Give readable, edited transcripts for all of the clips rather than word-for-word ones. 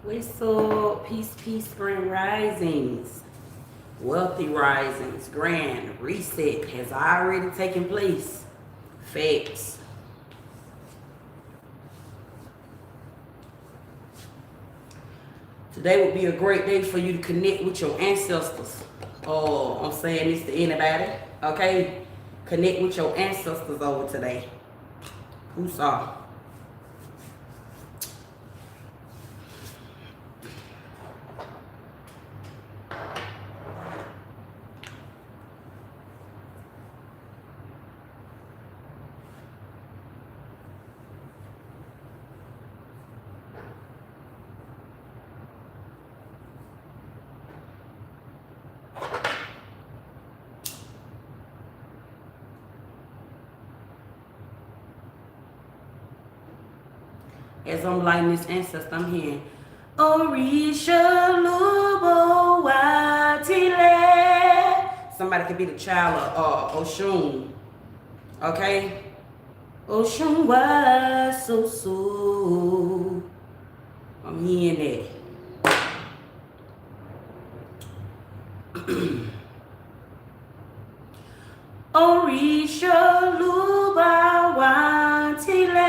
What's up? Peace, peace, grand risings. Wealthy risings. Grand reset has already taken place. Facts. Today would be a great day for you to connect with your ancestors. Oh, I'm saying this to anybody. Okay? Connect with your ancestors over today. Who's up? As I'm lighting this ancestor, I'm hearing Orisha Lubo Watile. Somebody could be the child of Oshun. Okay? Oshun was so. I'm hearing that. Orisha Luba Watile.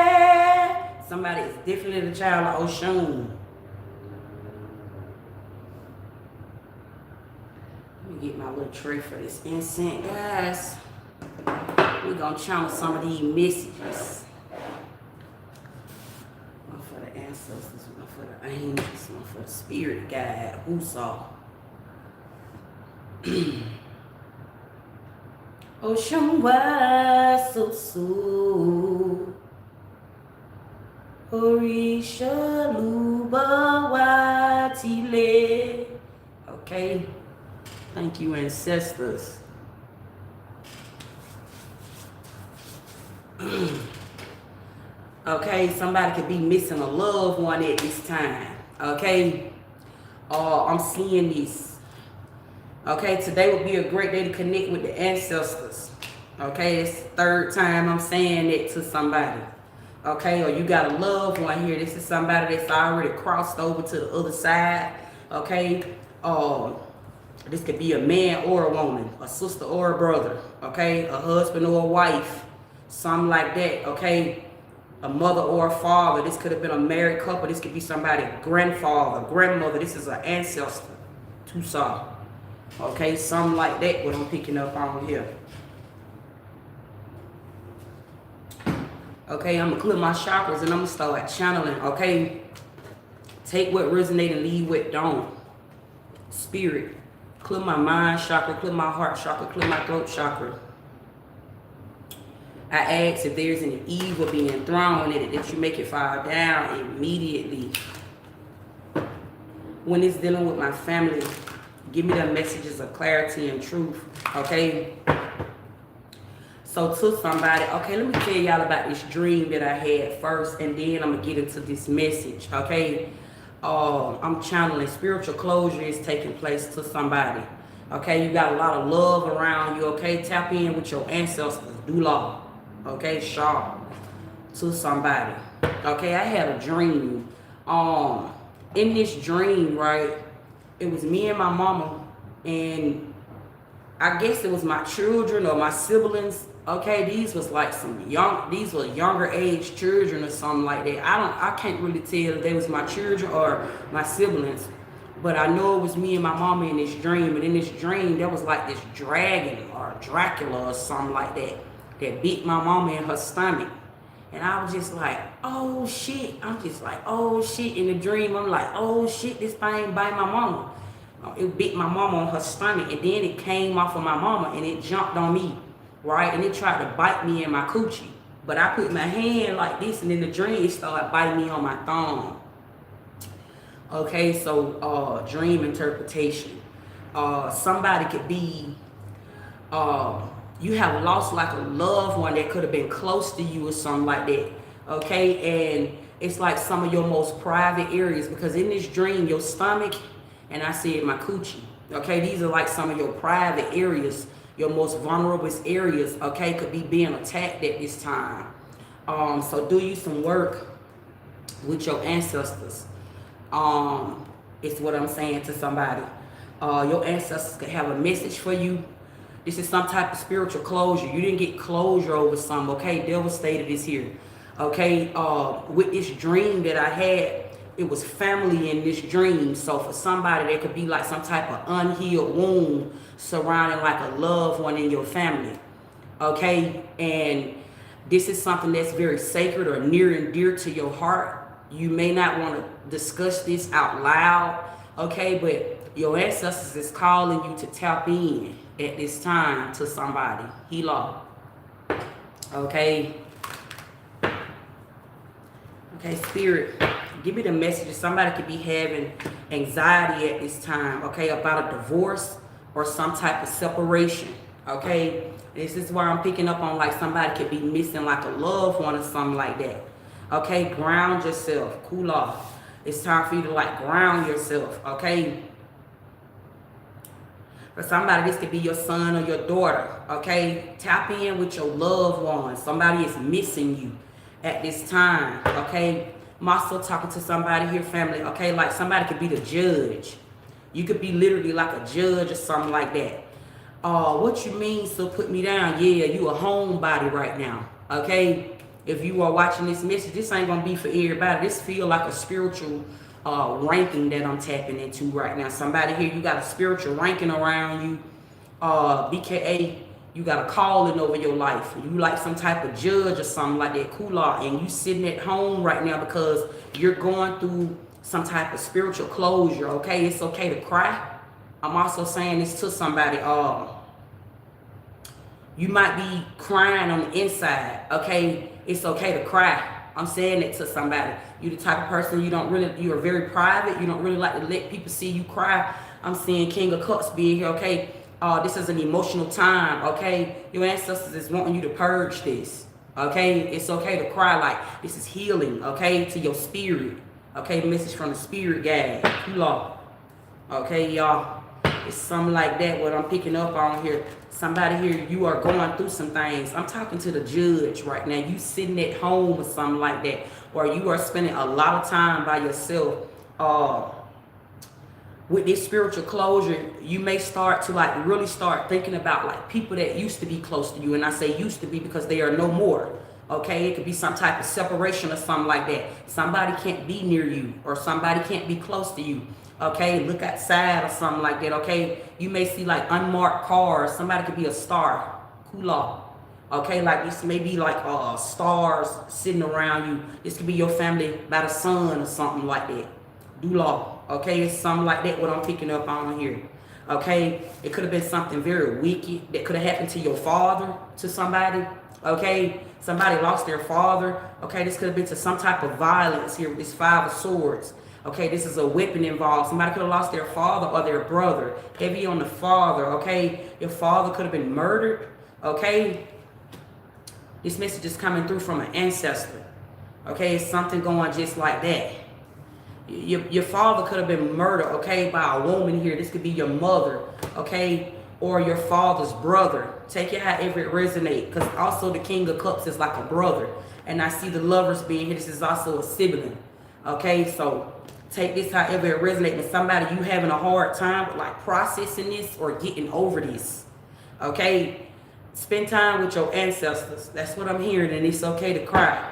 Somebody is definitely the child of Oshun. Let me get my little tray for this incense, guys. We're going to channel some of these messages. One for the ancestors, one for the angels, one for the spirit guide. Who saw? Oshun was so. Orisha Luba Watile. Okay. Thank you, ancestors. Okay, somebody could be missing a loved one at this time. Okay. I'm seeing this. Okay, today would be a great day to connect with the ancestors. Okay, it's the third time I'm saying it to somebody. Okay, or you got a loved one here. This is somebody that's already crossed over to the other side. Okay, this could be a man or a woman, a sister or a brother. Okay, a husband or a wife, something like that. Okay, a mother or a father. This could have been a married couple. This could be somebody, grandfather, grandmother. This is an ancestor. Tucson. Okay, something like that. What I'm picking up on here. Okay, I'm going to clear my chakras and I'm going to start channeling, okay? Take what resonates and leave what don't. Spirit, clear my mind chakra, clear my heart chakra, clear my throat chakra. I ask if there's any evil being thrown in it, that you make it fall down immediately. When it's dealing with my family, give me the messages of clarity and truth, okay? So to somebody, okay, let me tell y'all about this dream that I had first, and then I'm going to get into this message, okay? I'm channeling spiritual closure is taking place to somebody, okay? You got a lot of love around you, okay? Tap in with your ancestors, do law, okay? Sharp to somebody, okay? I had a dream. In this dream, right, it was me and my mama, and I guess it was my children or my siblings. Okay, these was like these were younger age children or something like that. I can't really tell if they was my children or my siblings, but I know it was me and my mama in this dream. And in this dream, there was like this dragon or Dracula or something like that bit my mama in her stomach. And I was just like, oh shit. I'm just like, oh shit. In the dream, I'm like, oh shit, this thing bite my mama. It bit my mama on her stomach, and then it came off of my mama and it jumped on me, right? And it tried to bite me in my coochie. But I put my hand like this, and in the dream it started biting me on my thumb. Okay, so dream interpretation. Somebody could be, you have lost like a loved one that could have been close to you or something like that. Okay, and it's like some of your most private areas, because in this dream, your stomach, and I said my coochie. Okay, these are like some of your private areas, your most vulnerable areas, okay, could be being attacked at this time. So do you some work with your ancestors. It's what I'm saying to somebody. Your ancestors could have a message for you. This is some type of spiritual closure. You didn't get closure over something, okay? Devastated is here, okay? With this dream that I had, it was family in this dream. So for somebody, there could be like some type of unhealed wound surrounding like a loved one in your family, okay? And this is something that's very sacred or near and dear to your heart. You may not want to discuss this out loud, okay? But your ancestors is calling you to tap in at this time to somebody. Hila. Okay. Okay, Spirit, give me the message. Somebody could be having anxiety at this time, okay, about a divorce or some type of separation, okay? This is why I'm picking up on like somebody could be missing like a loved one or something like that. Okay, ground yourself, cool off. It's time for you to like ground yourself, okay? For somebody, this could be your son or your daughter, okay? Tap in with your loved one. Somebody is missing you at this time, okay? I'm also talking to somebody here, family, okay? Like somebody could be the judge. You could be literally like a judge or something like that. What you mean, so put me down? Yeah, you a homebody right now, okay? If you are watching this message, this ain't gonna be for everybody. This feel like a spiritual ranking that I'm tapping into right now. Somebody here, you got a spiritual ranking around you. BKA, you got a calling over your life. You like some type of judge or something like that, Kula, and you sitting at home right now because you're going through some type of spiritual closure, okay? It's okay to cry. I'm also saying this to somebody, you might be crying on the inside, okay? It's okay to cry. I'm saying it to somebody. You the type of person you are very private. You don't really like to let people see you cry. I'm seeing King of Cups being here, okay? This is an emotional time, okay? Your ancestors is wanting you to purge this, okay? It's okay to cry, like this is healing, okay? To your spirit, okay? Message from the spirit guide, Kula, okay, y'all? It's something like that, what I'm picking up on here. Somebody here, you are going through some things. I'm talking to the judge right now. You sitting at home or something like that, or you are spending a lot of time by yourself. With this spiritual closure, you may start to like really start thinking about like people that used to be close to you. And I say used to be because they are no more. Okay, it could be some type of separation or something like that. Somebody can't be near you or somebody can't be close to you. Okay, look outside or something like that. Okay, you may see like unmarked cars. Somebody could be a star, Kula. Okay, like this may be like stars sitting around you. This could be your family by the sun or something like that. Dula. Okay, it's something like that. What I'm picking up on here. Okay, it could have been something very wicked that could have happened to your father, to somebody. Okay, somebody lost their father. Okay, this could have been to some type of violence here with this 5 of Swords. Okay, this is a weapon involved. Somebody could have lost their father or their brother. Heavy on the father, okay? Your father could have been murdered, okay? This message is coming through from an ancestor. Okay, it's something going just like that. Your father could have been murdered, okay, by a woman here. This could be your mother, okay? Or your father's brother. Take it however it resonates. Because also the King of Cups is like a brother. And I see the Lovers being here. This is also a sibling. Okay, so take this however it resonates with somebody you having a hard time with like processing this or getting over this. Okay, spend time with your ancestors. That's what I'm hearing, and it's okay to cry.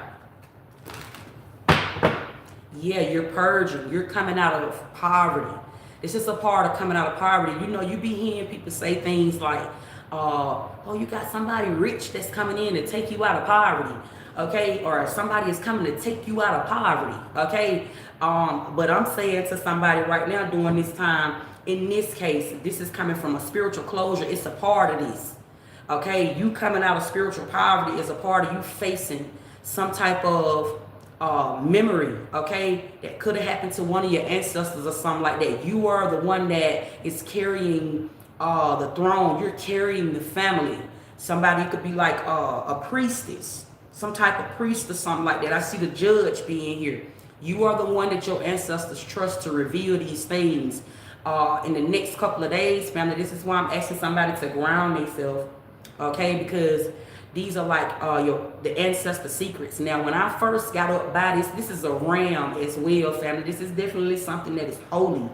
Yeah, you're purging. You're coming out of poverty. It's just a part of coming out of poverty. You know, you be hearing people say things like, oh, you got somebody rich that's coming in to take you out of poverty. Okay, or somebody is coming to take you out of poverty. Okay, but I'm saying to somebody right now during this time, in this case, this is coming from a spiritual closure. It's a part of this. Okay, you coming out of spiritual poverty is a part of you facing some type of memory, okay, that could have happened to one of your ancestors or something like that. You are the one that is carrying the throne. You're carrying the family. Somebody could be like a priestess, some type of priest or something like that. I see the judge being here. You are the one that your ancestors trust to reveal these things in the next couple of days, family. This is why I'm asking somebody to ground themselves, okay, because These are like the ancestor secrets. Now, when I first got up by this is a ram as well, family. This is definitely something that is holy.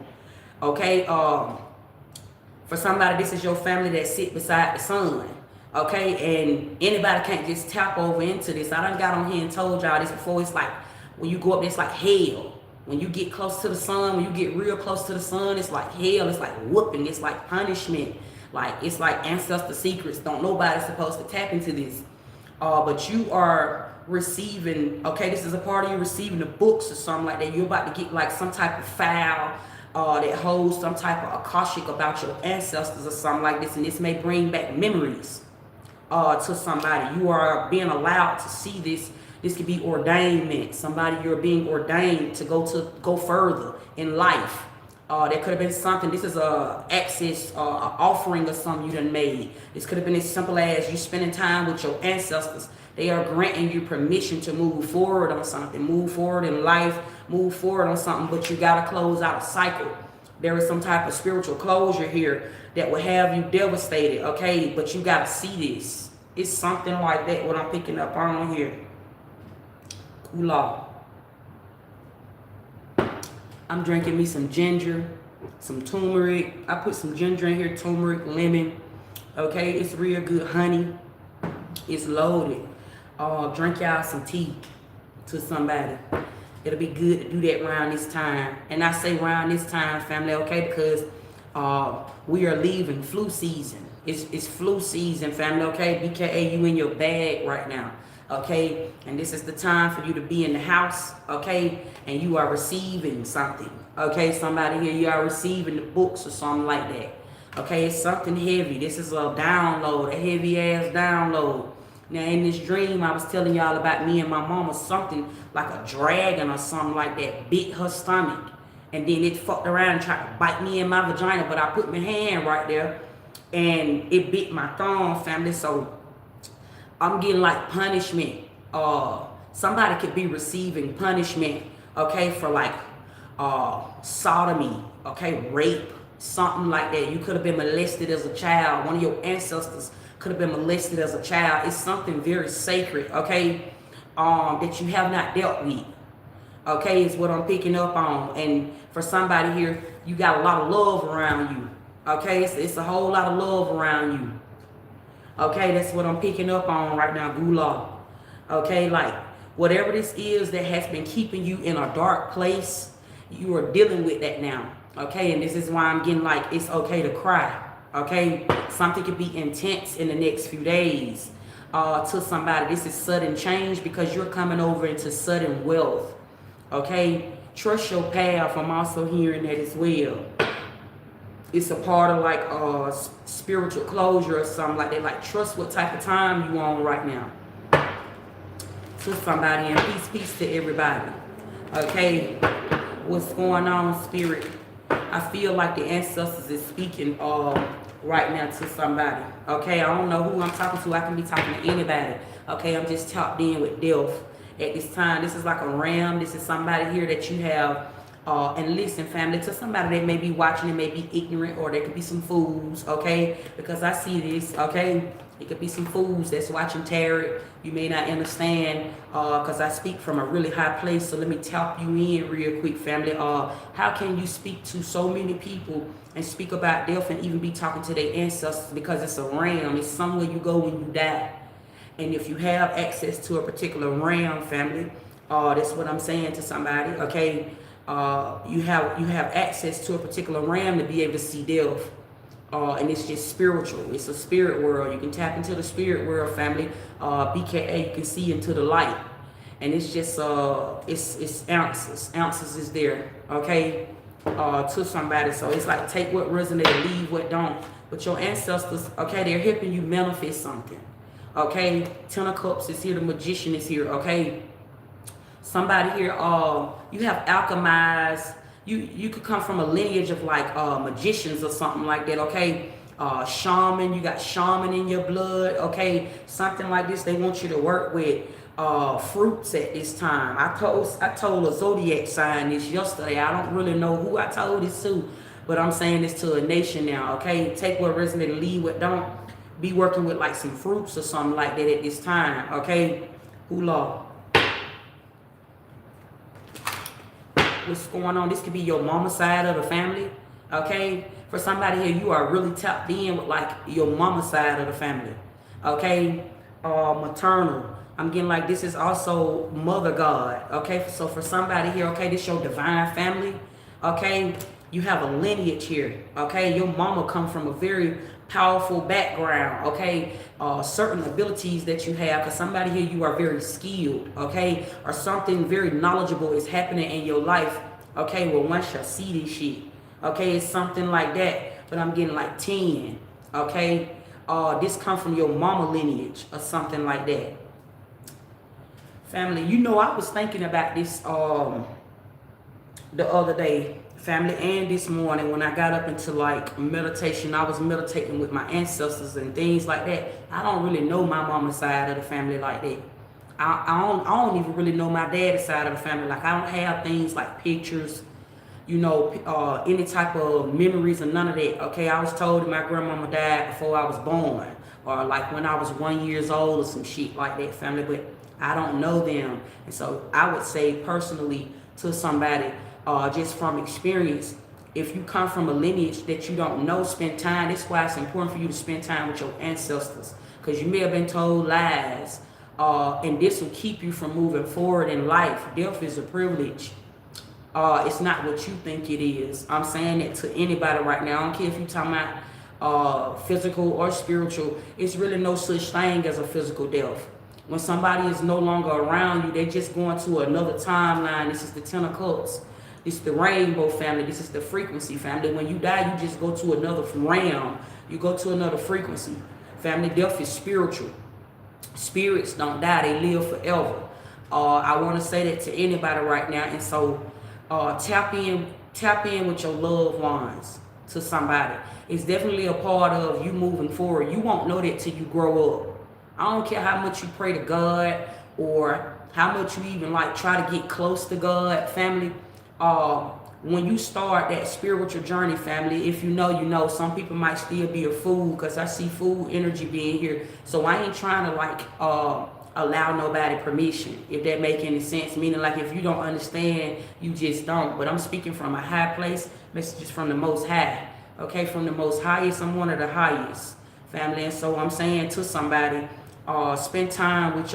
Okay, for somebody, this is your family that sit beside the sun. Okay, and anybody can't just tap over into this. I done got on here and told y'all this before. It's like when you go up, it's like hell. When you get close to the sun, when you get real close to the sun, it's like hell. It's like whooping. It's like punishment. Like, it's like ancestor secrets. Don't nobody's supposed to tap into this. But you are receiving, okay, this is a part of you receiving the books or something like that. You're about to get like some type of file that holds some type of akashic about your ancestors or something like this. And this may bring back memories to somebody. You are being allowed to see this. This could be ordainment. Somebody, you're being ordained to go further in life. There could have been something. This is a access, offering or something you done made. This could have been as simple as you spending time with your ancestors. They are granting you permission to move forward on something, move forward in life, move forward on something, but you got to close out a cycle. There is some type of spiritual closure here that will have you devastated, okay? But you got to see this. It's something like that, what I'm picking up on here. Kula. I'm drinking me some ginger, some turmeric. I put some ginger in here, turmeric, lemon. Okay, it's real good honey. It's loaded. Drink y'all some tea to somebody. It'll be good to do that around this time. And I say around this time, family, okay, because we are leaving flu season. It's flu season, family, okay? BKA, you in your bag right now. Okay, and this is the time for you to be in the house, okay, and you are receiving something, okay? Somebody here, you are receiving the books or something like that, okay? It's something heavy. This is a download, a heavy ass download. Now, in this dream, I was telling y'all about me and my mama, something like a dragon or something like that bit her stomach, and then it fucked around and tried to bite me in my vagina, but I put my hand right there, and it bit my thumb, family. So I'm getting like punishment. Somebody could be receiving punishment, okay, for like sodomy, okay, rape, something like that. You could have been molested as a child. One of your ancestors could have been molested as a child. It's something very sacred, okay, that you have not dealt with, okay, is what I'm picking up on. And for somebody here, you got a lot of love around you, okay? It's a whole lot of love around you. Okay, that's what I'm picking up on right now, Gula. Okay, like whatever this is that has been keeping you in a dark place, you are dealing with that now. Okay, and this is why I'm getting like it's okay to cry. Okay, something could be intense in the next few days to somebody. This is sudden change because you're coming over into sudden wealth. Okay, trust your path. I'm also hearing that as well. It's a part of like spiritual closure or something like that. Like, trust what type of time you on right now. To somebody, and peace to everybody. Okay, what's going on, spirit? I feel like the ancestors is speaking right now to somebody. Okay, I don't know who I'm talking to. I can be talking to anybody. Okay, I'm just tapped in with death at this time. This is like a ram. This is somebody here that you have. And listen, family, to somebody that may be watching and may be ignorant, or there could be some fools, okay? Because I see this, okay? It could be some fools that's watching tarot. You may not understand because I speak from a really high place. So let me tap you in real quick, family. How can you speak to so many people and speak about death and even be talking to their ancestors? Because it's a realm. It's somewhere you go when you die. And if you have access to a particular realm, family, that's what I'm saying to somebody, okay? You have access to a particular realm to be able to see death. And it's just spiritual. It's a spirit world. You can tap into the spirit world, family. BKA, you can see into the light. And it's just, it's ounces. Ounces is there, okay, to somebody. So it's like take what resonates, leave what don't. But your ancestors, okay, they're helping you manifest something. Okay, Ten of Cups is here. The Magician is here, okay. Somebody here, you have alchemized. You could come from a lineage of like magicians or something like that, okay? Shaman, you got shaman in your blood, okay? Something like this. They want you to work with fruits at this time. I told a zodiac sign this yesterday. I don't really know who I told this to, but I'm saying this to a nation now, okay? Take what resonates, leave what don't. be working with like some fruits or something like that at this time, okay? Hula. What's going on? This could be your mama side of the family, okay? For somebody here, you are really tapped in with like your mama side of the family, okay? Maternal. I'm getting like this is also mother God, okay? So for somebody here, okay, this your divine family, okay? You have a lineage here, okay? Your mama come from a very powerful background, okay? Certain abilities that you have, because somebody here, you are very skilled, okay? Or something very knowledgeable is happening in your life, okay? Well, one shall see this shit, okay? It's something like that, but I'm getting like 10, okay? This come from your mama lineage or something like that. Family, you know, I was thinking about this the other day, family, and this morning when I got up into like meditation. I was meditating with my ancestors and things like that. I don't really know my mama's side of the family like that. I don't even really know my dad's side of the family. Like I don't have things like pictures, you know, any type of memories or none of that. Okay, I was told that my grandmama died before I was born, or like when I was 1 year old or some shit like that, family. But I don't know them, and so I would say personally to somebody, just from experience, if you come from a lineage that you don't know, spend time. That's why it's important for you to spend time with your ancestors, because you may have been told lies, and this will keep you from moving forward in life. Death is a privilege. It's not what you think it is. I'm saying it to anybody right now. I don't care if you're talking about physical or spiritual. It's really no such thing as a physical death. When somebody is no longer around you, they're just going to another timeline. This is the Ten of Cups. This is the rainbow family. This is the frequency family. When you die, you just go to another realm. You go to another frequency. Family, death is spiritual. Spirits don't die. They live forever. I want to say that to anybody right now. And so tap in with your loved ones to somebody. It's definitely a part of you moving forward. You won't know that till you grow up. I don't care how much you pray to God or how much you even like try to get close to God, family. When you start that spiritual journey, family, if you know, you know. Some people might still be a fool, because I see fool energy being here. So I ain't trying to like allow nobody permission, if that make any sense. Meaning like if you don't understand, you just don't. But I'm speaking from a high place, messages from the most high. Okay, from the most highest, I'm one of the highest, family. And so I'm saying to somebody, spend time with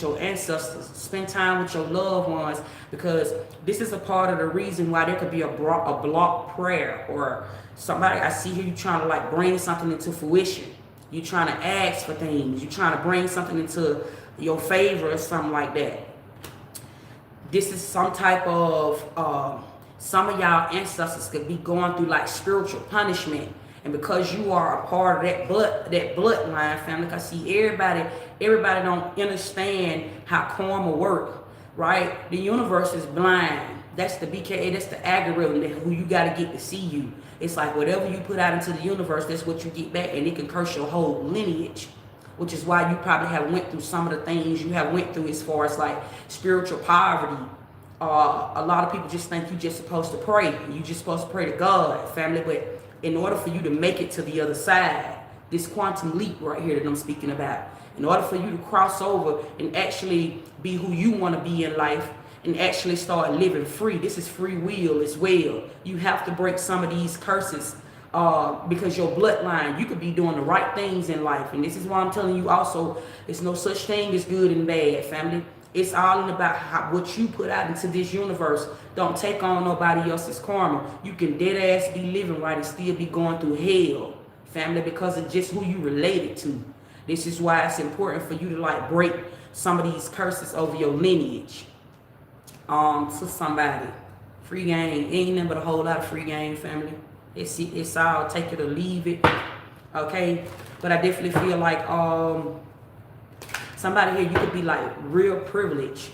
your ancestors, spend time with your loved ones, because this is a part of the reason why there could be a block prayer, or somebody I see here, you trying to like bring something into fruition. You trying to ask for things. You trying to bring something into your favor or something like that. This is some type of some of y'all ancestors could be going through like spiritual punishment. And because you are a part of that bloodline, family, because see, everybody don't understand how karma work, right? The universe is blind. That's the BKA, that's the algorithm who you got to get to see you. It's like whatever you put out into the universe, that's what you get back, and it can curse your whole lineage, which is why you probably have went through some of the things you have went through as far as like spiritual poverty. A lot of people just think you just supposed to pray. You just supposed to pray to God, family, but in order for you to make it to the other side, this quantum leap right here that I'm speaking about, in order for you to cross over and actually be who you want to be in life and actually start living free, this is free will as well. You have to break some of these curses, because your bloodline, you could be doing the right things in life. And this is why I'm telling you also, there's no such thing as good and bad, family. It's all about what you put out into this universe. Don't take on nobody else's karma. You can dead ass be living right and still be going through hell, family, because of just who you related to. This is why it's important for you to like break some of these curses over your lineage. To somebody, free game, ain't nothing but a whole lot of free game, family. It's all take it or leave it, okay? But I definitely feel like somebody here, you could be like real privileged.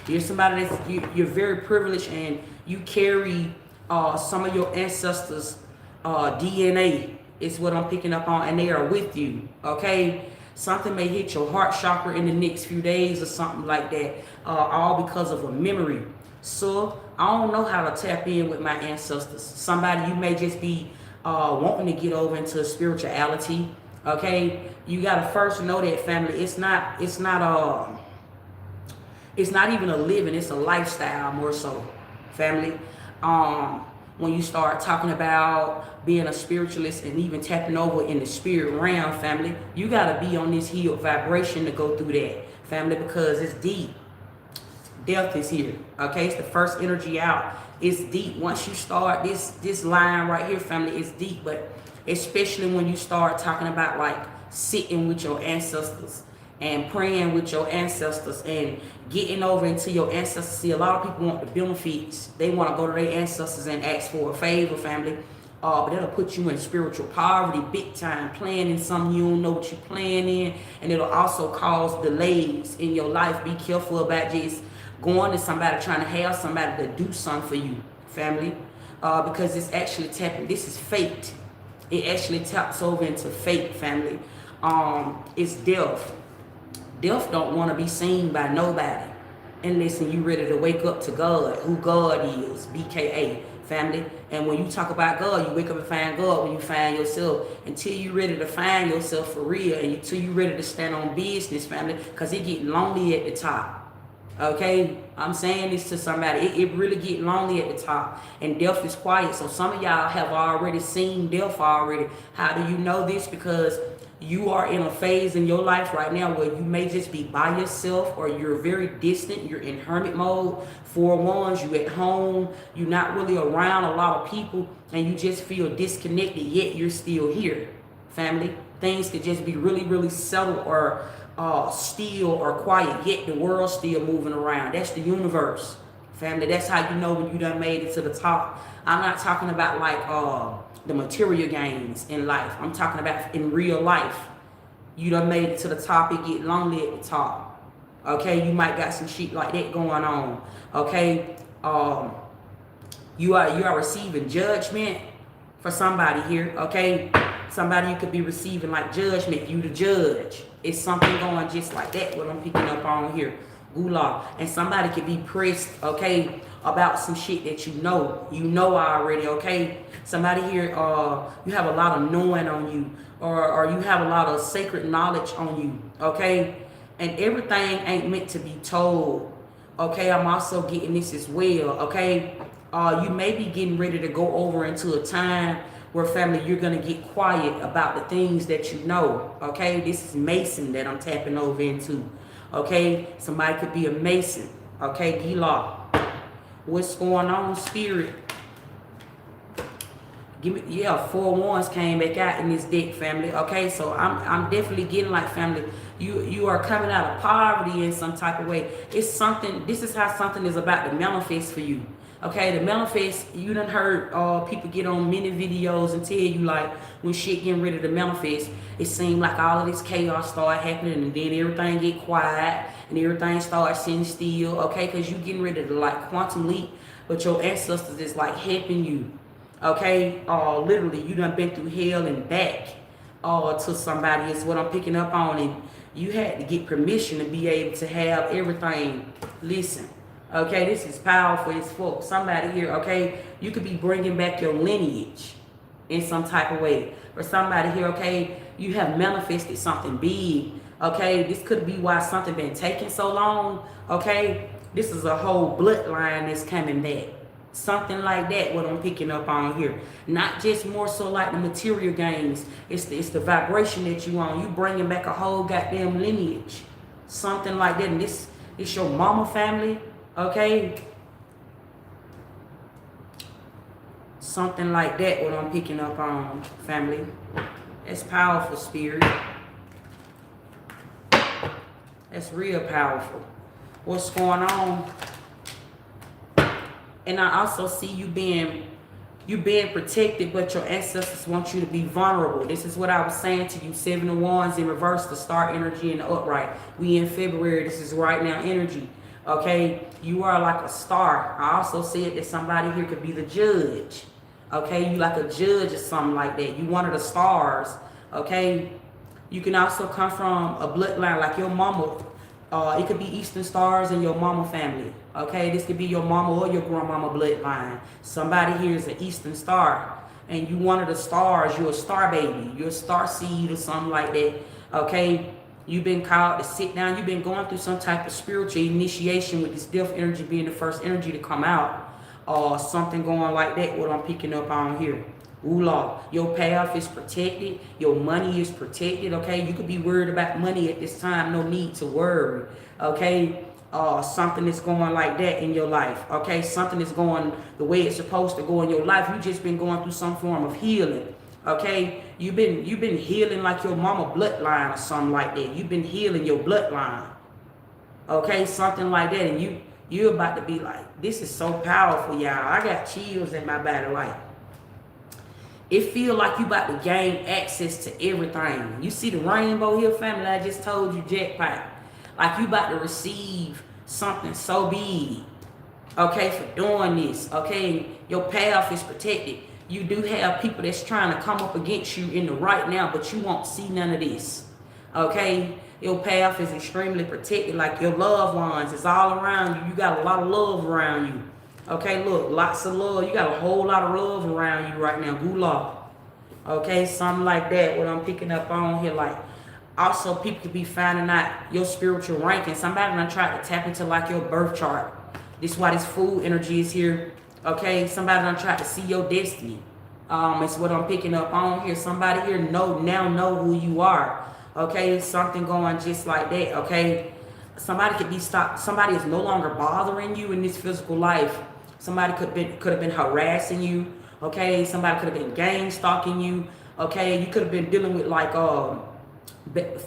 You're somebody that's you're very privileged, and you carry some of your ancestors' DNA is what I'm picking up on, and they are with you, okay? Something may hit your heart chakra in the next few days or something like that, all because of a memory. So I don't know how to tap in with my ancestors. Somebody, you may just be wanting to get over into spirituality, Okay, you gotta first know that, family. It's not even a living, it's a lifestyle more so, family. Um, when you start talking about being a spiritualist and even tapping over in the spirit realm, family, you gotta be on this healed vibration to go through that, family, because it's deep. Death is here. Okay, it's the first energy out. It's deep. Once you start this line right here, family, it's deep. But especially when you start talking about like sitting with your ancestors and praying with your ancestors and getting over into your ancestors. See, a lot of people want the benefits. They want to go to their ancestors and ask for a favor, family. But that'll put you in spiritual poverty big time, playing in something you don't know what you're playing in, and it'll also cause delays in your life. Be careful about just going to somebody, trying to have somebody to do something for you, family, because it's actually tapping. This is fate. It actually taps over into fate, family. It's death. Death don't want to be seen by nobody unless you ready to wake up to God, who God is, BKA, family. And when you talk about God, you wake up and find God when you find yourself. Until you ready to find yourself for real, and until you ready to stand on business, family, because it get lonely at the top. Okay, I'm saying this to somebody. It really get lonely at the top, and death is quiet. So some of y'all have already seen death already. How do you know this? Because you are in a phase in your life right now where you may just be by yourself, or you're very distant. You're in hermit mode. For ones, you at home. You're not really around a lot of people, and you just feel disconnected. Yet you're still here, family. Things could just be really, really settled or still or quiet, yet the world's still moving around. That's the universe, family. That's how you know when you done made it to the top. I'm not talking about like the material gains in life. I'm talking about in real life. You done made it to the top. It get lonely at the top. Okay, you might got some shit like that going on. Okay, you are receiving judgment for somebody here. Okay, somebody you could be receiving like judgment. You the judge. It's something going just like that, what I'm picking up on here. Gula. And somebody could be pressed, okay, about some shit that you know already, okay? Somebody here, you have a lot of knowing on you, or you have a lot of sacred knowledge on you, okay? And everything ain't meant to be told, okay? I'm also getting this as well, okay? You may be getting ready to go over into a time where, family, you're going to get quiet about the things that you know, okay? This is Mason that I'm tapping over into, okay? Somebody could be a Mason, okay? Gila. What's going on, spirit? Give me, yeah, 4 ones came back out in this deck, family, okay? So I'm definitely getting like, family, you are coming out of poverty in some type of way. It's something, this is how something is about to manifest for you. Okay, the manifest, you done heard people get on many videos and tell you like when shit getting ready to manifest, it seemed like all of this chaos start happening, and then everything get quiet and everything starts sitting still, okay, because you getting ready to like quantum leap, but your ancestors is like helping you, okay? Literally, you done been through hell and back to somebody is what I'm picking up on, and you had to get permission to be able to have everything. Listen. Okay, this is powerful as fuck. Somebody here, okay, you could be bringing back your lineage in some type of way. For somebody here, okay, you have manifested something big. Okay, this could be why something been taking so long. Okay, this is a whole bloodline that's coming back. Something like that, what I'm picking up on here. Not just more so like the material gains. It's the vibration that you on. You bringing back a whole goddamn lineage. Something like that. And this your mama family. Okay, something like that, what I'm picking up on, family. That's powerful, spirit. That's real powerful. What's going on? And I also see you being protected, but your ancestors want you to be vulnerable. This is what I was saying to you. 7 of Wands in reverse, the star energy in the upright. We in February. This is right now energy. Okay, you are like a star. I also said that somebody here could be the judge. Okay, you like a judge or something like that. You one of the stars. Okay, you can also come from a bloodline like your mama. It could be Eastern Stars in your mama family. Okay, this could be your mama or your grandmama bloodline. Somebody here is an Eastern Star. and you one of the stars. You're a star baby. You're a star seed or something like that. Okay. You've been called to sit down. You've been going through some type of spiritual initiation with this death energy being the first energy to come out. Or something going like that, what I'm picking up on here. Ooh, Lord. Your path is protected. Your money is protected, okay? You could be worried about money at this time. No need to worry, okay? Something is going like that in your life, okay? Something is going the way it's supposed to go in your life. You just been going through some form of healing, okay? You've been healing like your mama bloodline or something like that. You've been healing your bloodline, okay? Something like that, and you're about to be like, this is so powerful, y'all. I got chills in my body, like, it feel like you about to gain access to everything. You see the rainbow here, family? I just told you, jackpot. Like you about to receive something so big, okay, for doing this, okay? Your path is protected. You do have people that's trying to come up against you in the right now, but you won't see none of this, okay? Your path is extremely protected, like your loved ones is all around you. You got a lot of love around you. Okay, look, lots of love. You got a whole lot of love around you right now. Gula. Okay, something like that. What I'm picking up on here, like, also people could be finding out your spiritual ranking. Somebody done tried to tap into like your birth chart. This is why this food energy is here. Okay, somebody done tried to see your destiny. It's what I'm picking up on here. Somebody here now know who you are. Okay, something going just like that. Okay, somebody could be stopped. Somebody is no longer bothering you in this physical life. Somebody could have been harassing you, okay? Somebody could have been gang stalking you, okay? You could have been dealing with like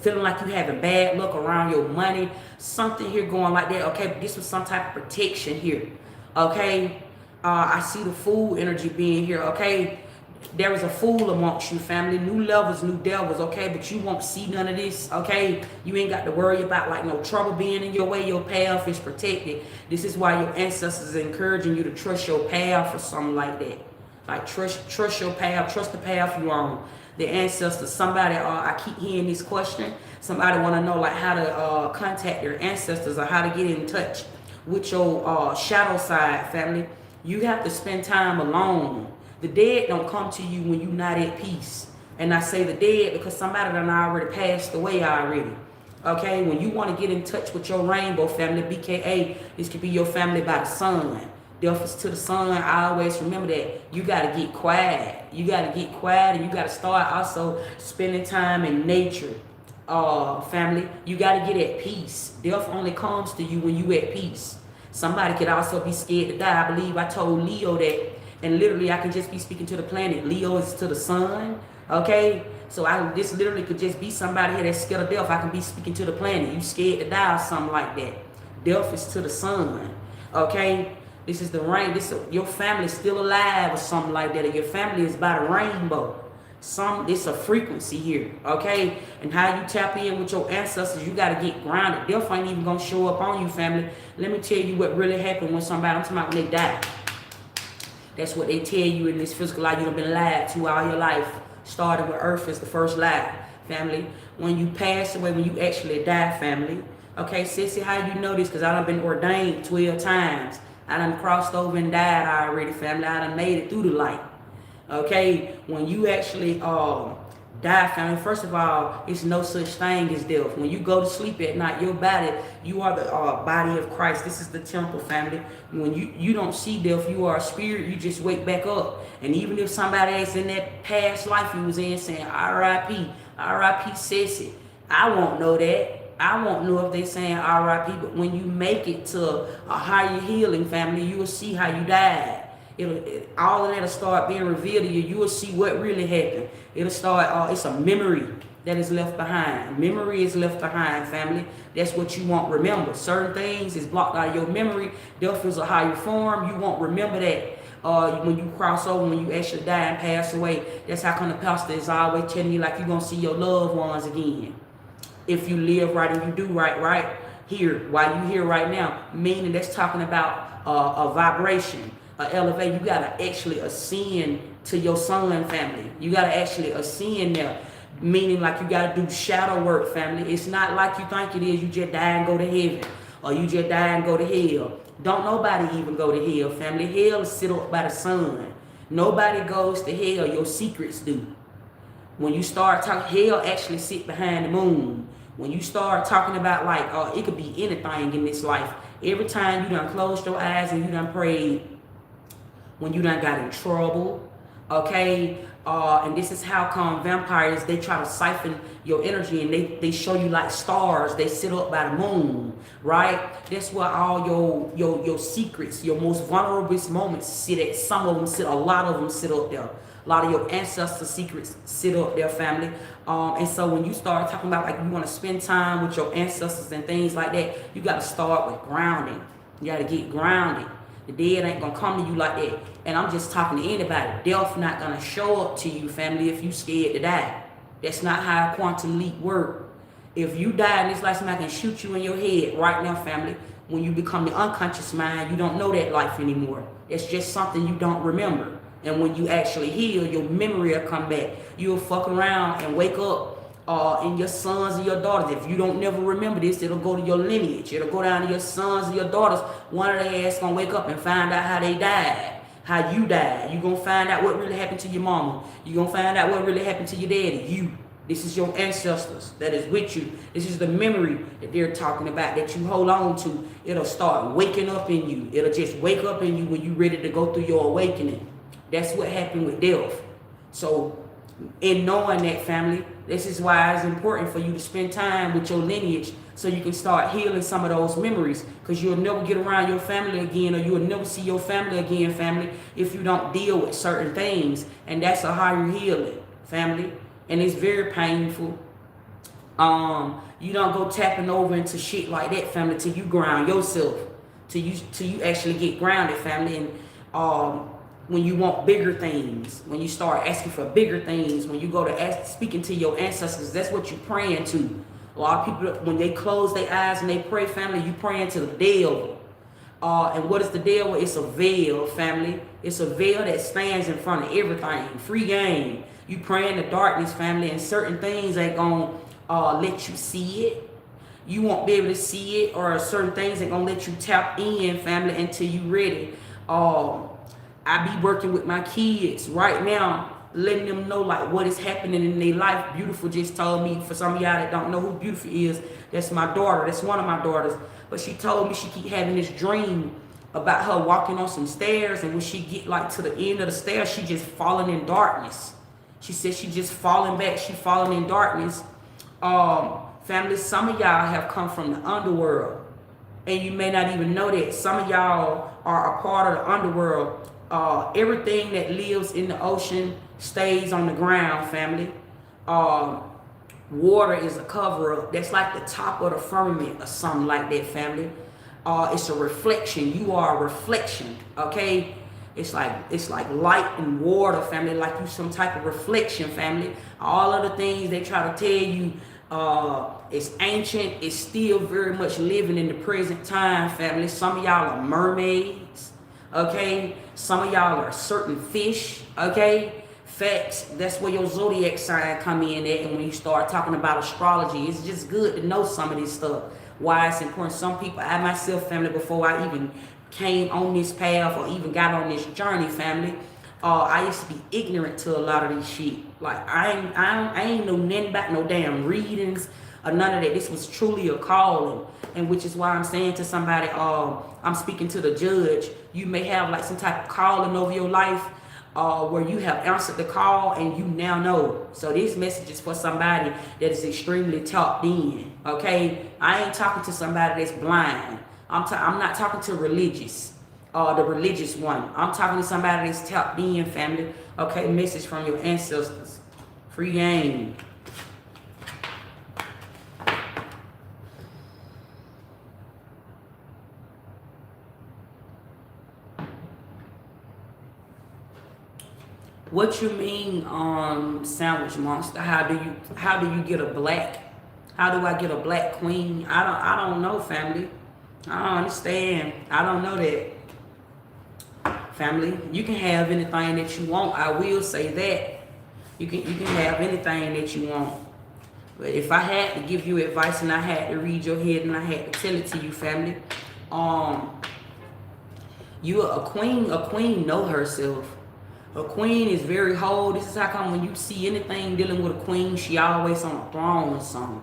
feeling like you having bad luck around your money, something here going like that, okay? But this was some type of protection here, okay? I see the fool energy being here, okay? There is a fool amongst you, family. New levels, new devils, okay? But you won't see none of this, okay? You ain't got to worry about like no trouble being in your way. Your path is protected. This is why your ancestors are encouraging you to trust your path or something like that. Like trust your path, trust the path you're on. The ancestors, somebody, I keep hearing this question. Somebody want to know like how to contact their ancestors or how to get in touch with your shadow side, family. You have to spend time alone. The dead don't come to you when you're not at peace. And I say the dead because somebody done already passed away already. Okay, when you want to get in touch with your rainbow family, BKA, this could be your family by the sun. Death is to the sun. I always remember that. You got to get quiet. You got to get quiet, and you got to start also spending time in nature. Family, you got to get at peace. Death only comes to you when you at peace. Somebody could also be scared to die. I believe I told Leo that. And literally, I can just be speaking to the planet. Leo is to the sun, okay? So this literally could just be somebody here that's scared of death. I can be speaking to the planet. You scared to die or something like that. Death is to the sun, okay? This is the rain. Your family is still alive or something like that. Or your family is by the rainbow. It's a frequency here, okay? And how you tap in with your ancestors, you got to get grounded. Death ain't even going to show up on you, family. Let me tell you what really happened when somebody, I'm talking about when they die. That's what they tell you in this physical life. You've been lied to all your life. Starting with Earth is the first lie, family. When you pass away, when you actually die, family. Okay, sissy, how you know this? Because I done been ordained 12 times. I done crossed over and died already, family. I done made it through the light. Okay, when you actually die, family, first of all, it's no such thing as death. When you go to sleep at night, your body, you are the body of Christ. This is the temple, family. When you don't see death, you are a spirit. You just wake back up. And even if somebody is in that past life you was in saying R.I.P., R.I.P. Sissy, I won't know that. I won't know if they saying R.I.P., but when you make it to a higher healing, family, you will see how you died. All of that'll start being revealed to you. You will see what really happened. It'll start, it's a memory that is left behind. Memory is left behind, family. That's what you won't remember. Certain things is blocked out of your memory. Death is a higher form. You won't remember that when you cross over, when you actually die and pass away. That's how come the pastor is always telling you like you're going to see your loved ones again. If you live right and you do right here, while you here right now, meaning that's talking about a vibration. Elevate, you gotta actually ascend to your sun, family. You gotta actually ascend there, meaning like you gotta do shadow work, family. It's not like you think it is. You just die and go to heaven, or you just die and go to hell. Don't nobody even go to hell, family. Hell is sit up by the sun. Nobody goes to hell, your secrets do. When you start talking, hell actually sit behind the moon. When you start talking about like, it could be anything in this life. Every time you done closed your eyes and you done prayed, when you done got in trouble, okay? And this is how come vampires, they try to siphon your energy and they show you like stars. They sit up by the moon, right? That's where all your secrets, your most vulnerable moments sit at. Some of them sit, a lot of them sit up there. A lot of your ancestors' secrets sit up there, family. And so when you start talking about like you want to spend time with your ancestors and things like that, you got to start with grounding. You got to get grounded. The dead ain't gonna come to you like that. And I'm just talking to anybody. Death not gonna show up to you, family, if you scared to die. That's not how a quantum leap work. If you die in this life, somebody can shoot you in your head right now, family. When you become the unconscious mind, you don't know that life anymore. It's just something you don't remember. And when you actually heal, your memory will come back. You'll fuck around and wake up and your sons and your daughters. If you don't never remember this, it'll go to your lineage. It'll go down to your sons and your daughters. One of their ass gonna wake up and find out how they died, how you died. You gonna find out what really happened to your mama. You gonna find out what really happened to your daddy. You. This is your ancestors that is with you. This is the memory that they're talking about that you hold on to. It'll start waking up in you. It'll just wake up in you when you're ready to go through your awakening. That's what happened with death. So in knowing that, family, this is why it's important for you to spend time with your lineage so you can start healing some of those memories, because you'll never get around your family again, or you'll never see your family again, family, if you don't deal with certain things. And that's a higher healing, family. And it's very painful. You don't go tapping over into shit like that, family, till you ground yourself, till you actually get grounded, family. And when you want bigger things, when you start asking for bigger things, when you go to speaking to your ancestors, that's what you're praying to. A lot of people, when they close their eyes and they pray, family, you praying to the devil. And what is the devil? It's a veil, family. It's a veil that stands in front of everything. Free game. You pray in the darkness, family, and certain things ain't gonna let you see it. You won't be able to see it, or certain things ain't gonna let you tap in, family, until you ready. I be working with my kids right now, letting them know like what is happening in their life. Beautiful just told me, for some of y'all that don't know who Beautiful is, that's my daughter. That's one of my daughters. But she told me she keep having this dream about her walking on some stairs, and when she get like to the end of the stairs, she just falling in darkness. She said she just falling back. She falling in darkness. Family, some of y'all have come from the underworld, and you may not even know that. Some of y'all are a part of the underworld. Everything that lives in the ocean stays on the ground, family. Water is a cover-up. That's like the top of the firmament or something like that, family. It's a reflection. You are a reflection, okay? It's like light and water, family, like you some type of reflection, family. All of the things they try to tell you it's ancient, it's still very much living in the present time, family. Some of y'all are mermaids, okay? Some of y'all are certain fish, okay? Facts, that's where your zodiac sign come in at. And when you start talking about astrology, it's just good to know some of this stuff. Why it's important. Some people, I myself, family, before I even came on this path or even got on this journey, family, I used to be ignorant to a lot of this shit. Like I ain't know nothing about no damn readings or none of that. This was truly a calling, and which is why I'm saying to somebody, I'm speaking to the judge. You may have like some type of calling over your life, where you have answered the call and you now know. So this message is for somebody that is extremely tapped in. Okay, I ain't talking to somebody that's blind. I'm not talking to religious, the religious one. I'm talking to somebody that's tapped in, family. Okay, message from your ancestors. Free game. What you mean, sandwich monster? How do you get a black? How do I get a black queen? I don't know, family. I don't understand. I don't know that. Family, you can have anything that you want. I will say that. You can have anything that you want. But if I had to give you advice and I had to read your head and I had to tell it to you, family, you are a queen know herself. A queen is very whole. This is how come when you see anything dealing with a queen, she always on a throne or something.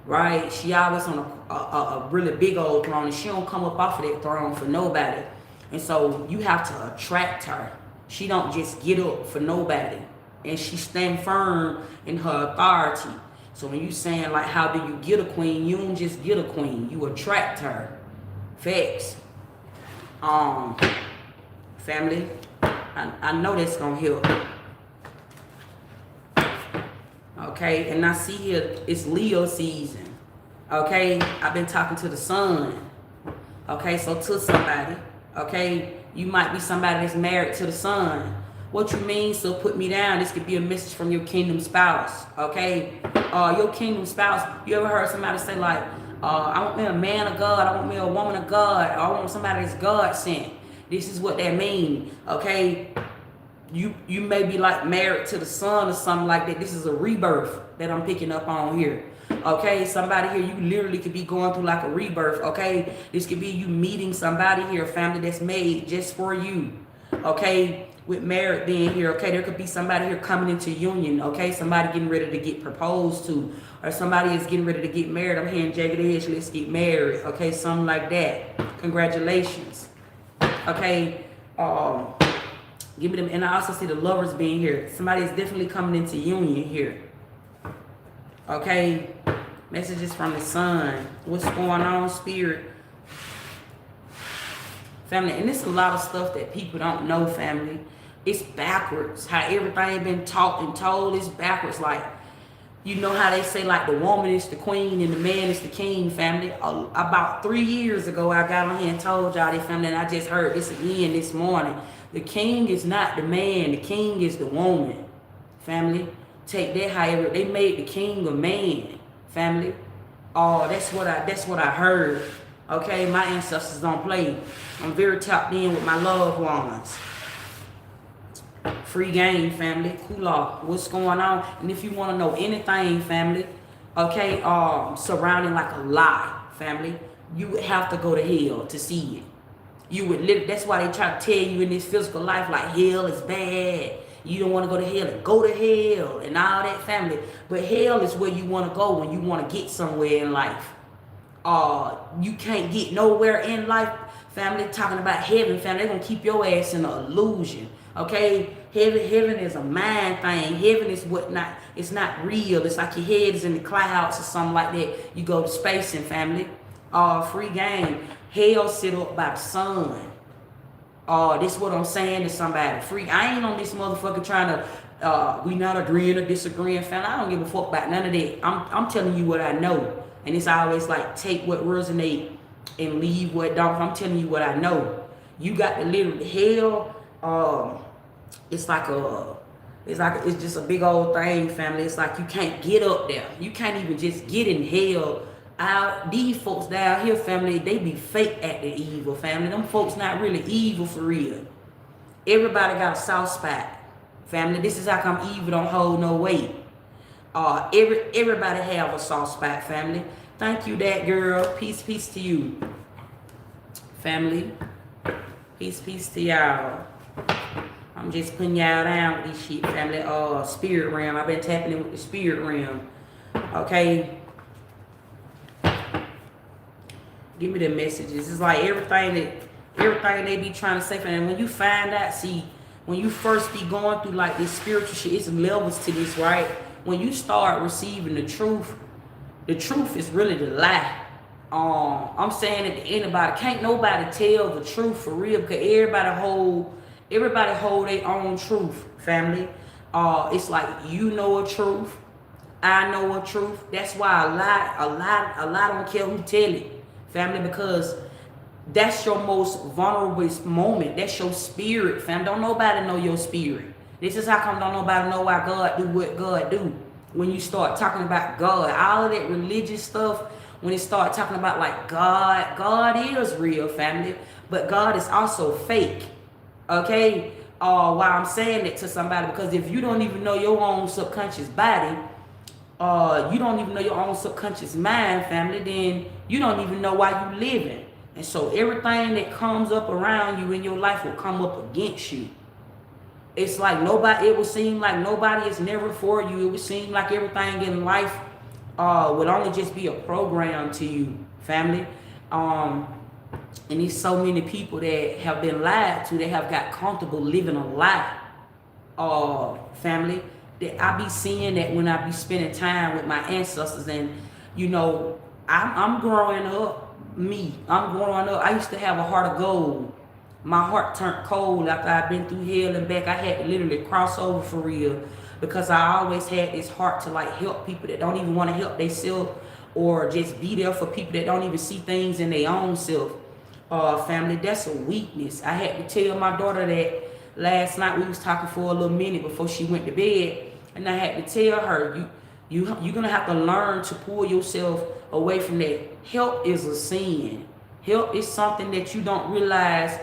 Right? She always on a really big old throne, and she don't come up off of that throne for nobody. And so you have to attract her. She don't just get up for nobody. And she stand firm in her authority. So when you saying like, how do you get a queen? You don't just get a queen. You attract her. Facts. Family, I know that's gonna help. Okay, and I see here it's Leo season. Okay, I've been talking to the sun. Okay, so to somebody. Okay, you might be somebody that's married to the sun. What you mean? So put me down. This could be a message from your kingdom spouse. Okay, your kingdom spouse. You ever heard somebody say like, I want me a man of God, I want me a woman of God, I want somebody that's God sent. This is what that means. Okay, you may be like married to the sun or something like that. This is a rebirth that I'm picking up on here. Okay, somebody here, you literally could be going through like a rebirth. Okay, this could be you meeting somebody here, a family that's made just for you. Okay, with married being here. Okay, there could be somebody here coming into union. Okay, somebody getting ready to get proposed to, or somebody is getting ready to get married. I'm hearing jagged edge, let's get married. Okay, something like that. Congratulations. Okay, give me them. And I also see the lovers being here. Somebody is definitely coming into union here. Okay, messages from the sun. What's going on, spirit? Family, and it's a lot of stuff that people don't know, family. It's backwards. How everything been taught and told is backwards. Like, you know how they say like the woman is the queen and the man is the king, family. About 3 years ago, I got on here and told y'all this, family, and I just heard this again this morning. The king is not the man. The king is the woman, family. Take that however. They made the king a man, family. Oh, that's what I heard. Okay, my ancestors don't play. I'm very tapped in with my loved ones. Free game, family. Kula, what's going on? And if you want to know anything, family, okay, surrounding like a lie, family, you would have to go to hell to see it. You would live. That's why they try to tell you in this physical life, like hell is bad. You don't want to go to hell, and go to hell and all that, family. But hell is where you want to go when you want to get somewhere in life. You can't get nowhere in life, family. Talking about heaven, family, they're gonna keep your ass in an illusion. Okay, heaven is a mind thing. Heaven is it's not real. It's like your head is in the clouds or something like that. You go to space and family. Free game. Hell sit up by the sun. This what I'm saying to somebody. Free. I ain't on this motherfucker trying to. We not agreeing or disagreeing, family. I don't give a fuck about none of that. I'm telling you what I know. And it's always like take what resonate and leave what don't. I'm telling you what I know. You got to literally hell. It's just a big old thing, family. It's like you can't get up there. You can't even just get in hell. These folks down here, family, they be fake at the evil, family. Them folks not really evil for real. Everybody got a soft spot, family. This is how come evil don't hold no weight. Everybody have a soft spot, family. Thank you, that girl. Peace to you, family. Peace to y'all. I'm just putting y'all down with this shit, family. Spirit realm. I've been tapping in with the spirit realm. Okay. Give me the messages. It's like everything they be trying to say, family. When you find out, see, when you first be going through like this spiritual shit, it's levels to this, right? When you start receiving the truth is really the lie. I'm saying at the end about it, can't nobody tell the truth for real, because everybody hold their own truth, family. It's like you know a truth, I know a truth. That's why a lie don't care who tell it, family, because that's your most vulnerable moment. That's your spirit, fam. Don't nobody know your spirit. This is how come don't nobody know why God do what God do. When you start talking about God, all of that religious stuff, when it start talking about like God is real, family, but God is also fake. Okay? Why I'm saying it to somebody, because if you don't even know your own subconscious body, you don't even know your own subconscious mind, family, then you don't even know why you living. And so everything that comes up around you in your life will come up against you. It's like nobody, it would seem like nobody is never for you. It would seem like everything in life would only just be a program to you, family. Um, and there's so many people that have been lied to, that have got comfortable living a lie, family. That I be seeing that when I be spending time with my ancestors, and you know, I'm growing up. I'm growing up. I used to have a heart of gold. My heart turned cold after I've been through hell and back. I had to literally cross over for real, because I always had this heart to like help people that don't even want to help themselves, or just be there for people that don't even see things in their own self. Family, that's a weakness. I had to tell my daughter that last night. We was talking for a little minute before she went to bed, and I had to tell her, you're gonna have to learn to pull yourself away from that. Help is a sin. Help is something that you don't realize.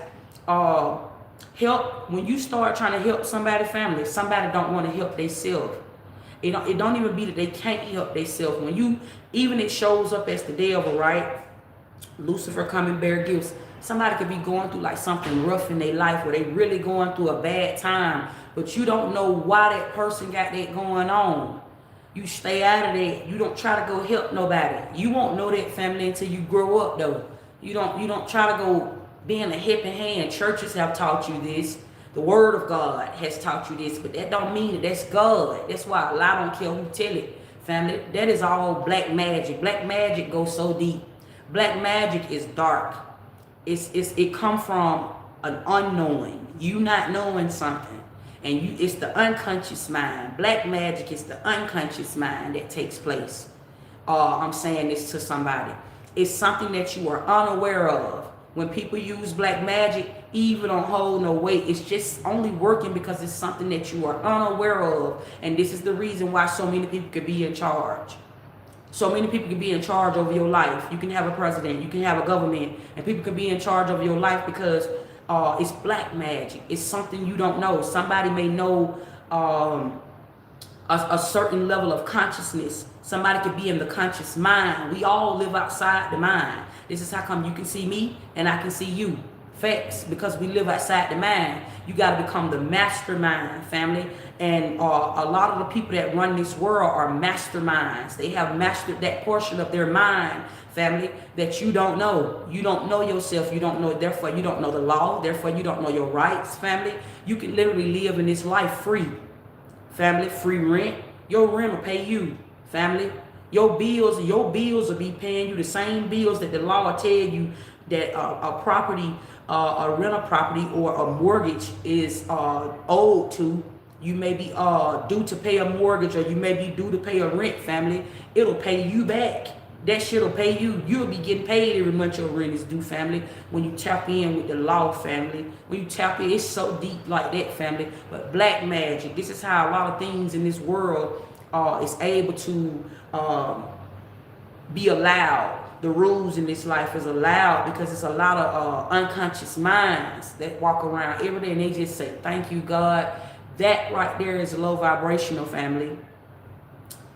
Help, when you start trying to help somebody, family, somebody don't want to help themselves. It don't even be that they can't help themselves. When you, even it shows up as the devil, right? Lucifer coming bear gifts. Somebody could be going through like something rough in their life, where they really going through a bad time, but you don't know why that person got that going on. You stay out of that. You don't try to go help nobody. You won't know that, family, until you grow up though. You don't try to go being a helping hand. Churches have taught you this. The word of God has taught you this, but that don't mean that that's God. That's why a lot don't care who tell it, family. That is all black magic. Black magic goes so deep. Black magic is dark. It come from an unknowing. You not knowing something, and it's the unconscious mind. Black magic is the unconscious mind that takes place. I'm saying this to somebody. It's something that you are unaware of. When people use black magic, evil don't hold no weight. It's just only working because it's something that you are unaware of, and this is the reason why so many people could be in charge. So many people can be in charge over your life. You can have a president, you can have a government, and people can be in charge of your life because it's black magic. It's something you don't know. Somebody may know a certain level of consciousness. Somebody could be in the conscious mind. We all live outside the mind. This is how come you can see me and I can see you. Facts, because we live outside the mind. You got to become the mastermind, family. And a lot of the people that run this world are masterminds. They have mastered that portion of their mind, family, that you don't know. You don't know yourself. You don't know, therefore you don't know the law. Therefore you don't know your rights, family. You can literally live in this life free, family. Free rent. Your rent will pay you, family. Your bills will be paying you the same bills that the law will tell you that a property, a rental property or a mortgage is owed to. You may be due to pay a mortgage, or you may be due to pay a rent, family. It'll pay you back. That shit'll pay you. You'll be getting paid every month your rent is due, family. When you tap in with the law, family. When you tap in, it's so deep like that, family. But black magic, this is how a lot of things in this world is able to be allowed. The rules in this life is allowed because it's a lot of unconscious minds that walk around every day and they just say, thank you, God. That right there is low vibrational, family.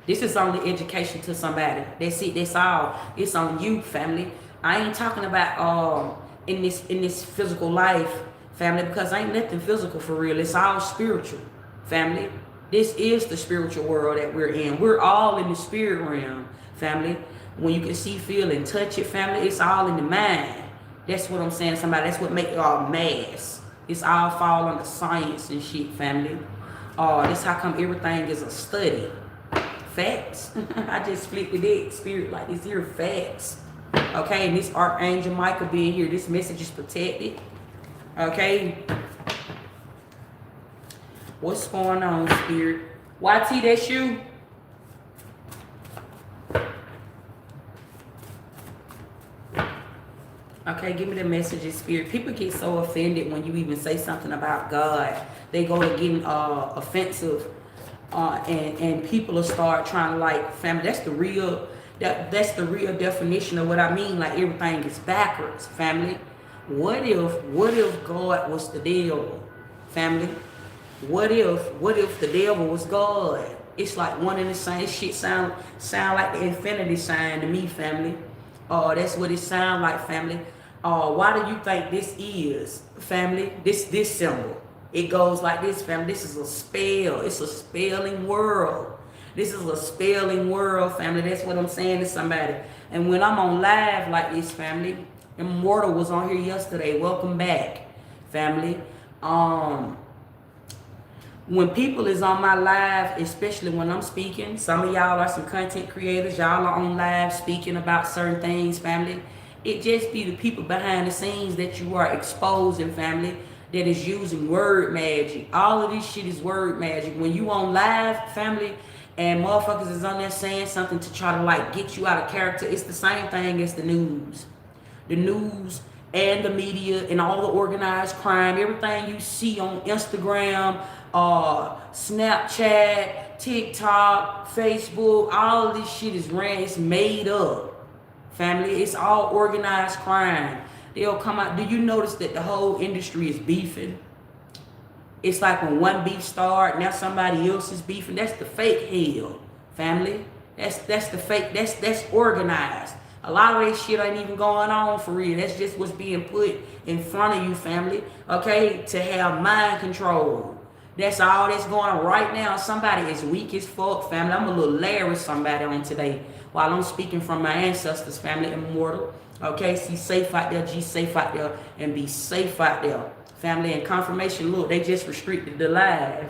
This is only education to somebody. That's it. That's all. It's on you, family. I ain't talking about in this physical life, family, because ain't nothing physical for real. It's all spiritual, family. This is the spiritual world that we're in. We're all in the spirit realm, family. When you can see, feel, and touch it, family, it's all in the mind. That's what I'm saying, somebody. That's what make it all mass. It's all fall under science and shit, family. This how come everything is a study. Facts. I just flipped the dead spirit like this here, facts. Okay, and this Archangel Michael being here, this message is protected. Okay. What's going on, spirit? YT, that's you? Okay, give me the messages, spirit. People get so offended when you even say something about God. They go to getting offensive, and people will start trying to like, family. That's the real definition of what I mean. Like everything is backwards, family. What if God was the devil, family? What if the devil was God? It's like one and the same. Shit sound like the infinity sign to me, family. That's what it sound like, family. Why do you think this is, family? This symbol. It goes like this, family. This is a spell. It's a spelling world. This is a spelling world, family. That's what I'm saying to somebody. And when I'm on live like this, family, Immortal was on here yesterday. Welcome back, family. When people is on my live, especially when I'm speaking, some of y'all are some content creators. Y'all are on live speaking about certain things, family. It just be the people behind the scenes that you are exposing, family, that is using word magic. All of this shit is word magic. When you on live, family, and motherfuckers is on there saying something to try to like get you out of character, it's the same thing as the news. The news and the media and all the organized crime, everything you see on Instagram, Snapchat, TikTok, Facebook, all of this shit is it's made up, family. It's all organized crime. They'll come out. Do you notice that the whole industry is beefing? It's like when one beef started, now somebody else is beefing. That's the fake hell, family. That's the fake. That's organized. A lot of that shit ain't even going on for real. That's just what's being put in front of you, family. Okay, to have mind control. That's all that's going on right now. Somebody is weak as fuck, family. I'm a little Larry somebody on today while I'm speaking from my ancestors, family, Immortal. Okay, see safe out there, G safe out there, and be safe out there. Family. And confirmation, look, they just restricted the live.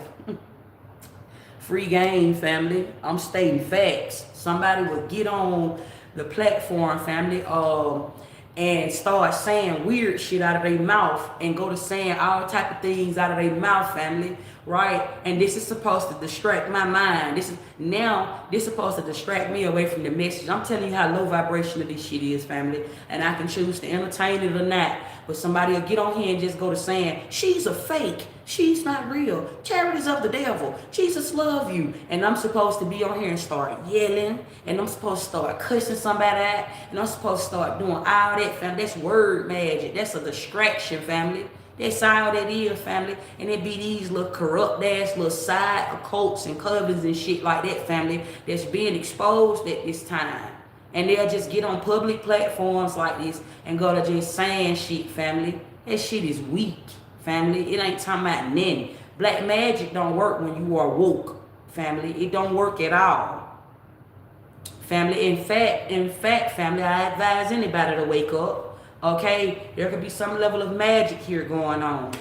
Free game, family. I'm stating facts. Somebody would get on the platform, family, and start saying weird shit out of their mouth and go to saying all type of things out of their mouth, family, right? And this is supposed to distract my mind. This is supposed to distract me away from the message. I'm telling you how low vibrational this shit is, family, and I can choose to entertain it or not. But somebody will get on here and just go to saying, she's a fake, she's not real, charities of the devil, Jesus love you. And I'm supposed to be on here and start yelling, and I'm supposed to start cussing somebody out, and I'm supposed to start doing all that, family. That's word magic. That's a distraction, family. That's all that is, family. And it be these little corrupt ass little side occults and covens and shit like that, family, that's being exposed at this time. And they'll just get on public platforms like this and go to just saying shit, family. That shit is weak, family. It ain't talking about nothing. Black magic don't work when you are woke, family. It don't work at all, family. In fact, family, I advise anybody to wake up. Okay, there could be some level of magic here going on.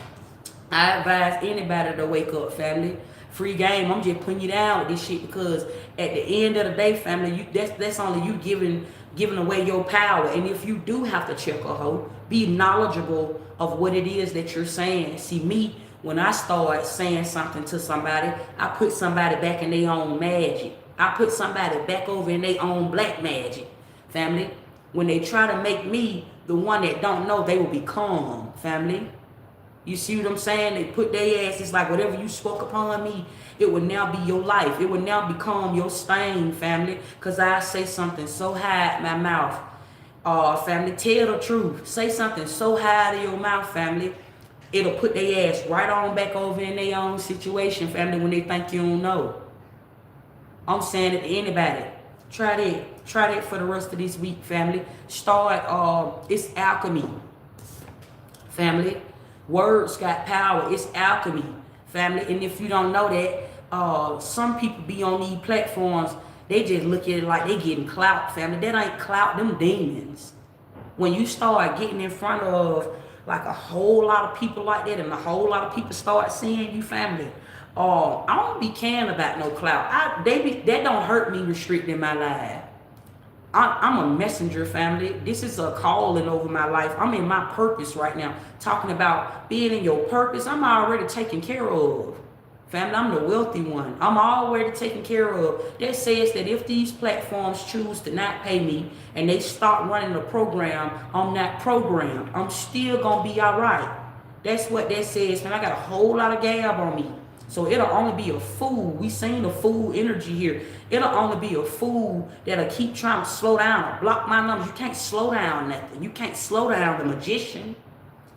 I advise anybody to wake up, family. Free game. I'm just putting you down with this shit because at the end of the day, family, that's only you giving away your power. And if you do have to check a hoe, be knowledgeable of what it is that you're saying. See, me, when I start saying something to somebody, I put somebody back in their own magic. I put somebody back over in their own black magic, family. When they try to make me the one that don't know, they will be calm, family. You see what I'm saying? They put their ass, it's like whatever you spoke upon me, it will now be your life. It will now become your stain, family. Because I say something so high at my mouth. Family, tell the truth. Say something so high to your mouth, family. It'll put their ass right on back over in their own situation, family, when they think you don't know. I'm saying it to anybody. Try that. Try that for the rest of this week, family. Start, it's alchemy, family. Words got power. It's alchemy, family. And if you don't know that, some people be on these platforms, they just look at it like they getting clout, family. That ain't clout, them demons. When you start getting in front of like a whole lot of people like that, and a whole lot of people start seeing you, family, I don't be caring about no clout. That don't hurt me restricting my life. I'm a messenger, family. This is a calling over my life. I'm in my purpose right now. Talking about being in your purpose, I'm already taken care of. Family, I'm the wealthy one. I'm already taken care of. That says that if these platforms choose to not pay me and they start running the program, I'm not programmed. I'm still going to be all right. That's what that says, man. I got a whole lot of gab on me. So it'll only be a fool. We seen the fool energy here. It'll only be a fool that'll keep trying to slow down or block my numbers. You can't slow down nothing. You can't slow down the magician,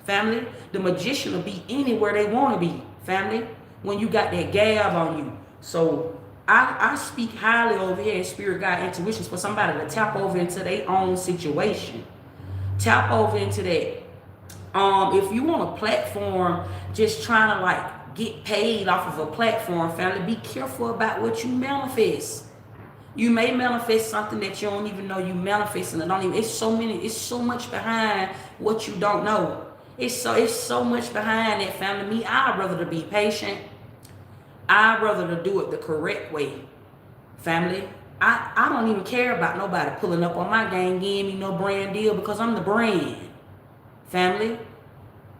family. The magician will be anywhere they want to be, family, when you got that gab on you. So I speak highly over here in Spirit Guide Intuitions for somebody to tap over into their own situation. Tap over into that. If you want a platform just trying to like get paid off of a platform, family. Be careful about what you manifest. You may manifest something that you don't even know you manifesting. And don't even. It's so much behind what you don't know. It's so much behind that, family. Me, I'd rather to be patient. I'd rather to do it the correct way, family. I don't even care about nobody pulling up on my gang, giving me no brand deal, because I'm the brand, family.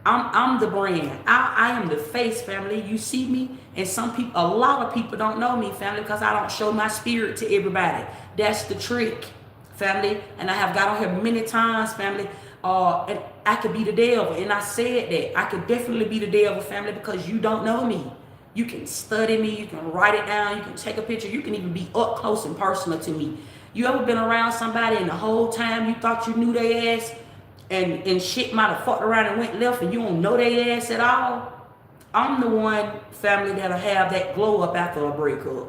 I'm the brand. I am the face, family. You see me, and a lot of people don't know me, family, because I don't show my spirit to everybody. That's the trick, family. And I have got on here many times, family. And I could be the devil, and I said that I could definitely be the devil, family, because you don't know me. You can study me, you can write it down, you can take a picture, you can even be up close and personal to me. You ever been around somebody and the whole time you thought you knew their ass, and shit might have fucked around and went left and you don't know their ass at all? I'm the one, family, that'll have that glow up after a breakup.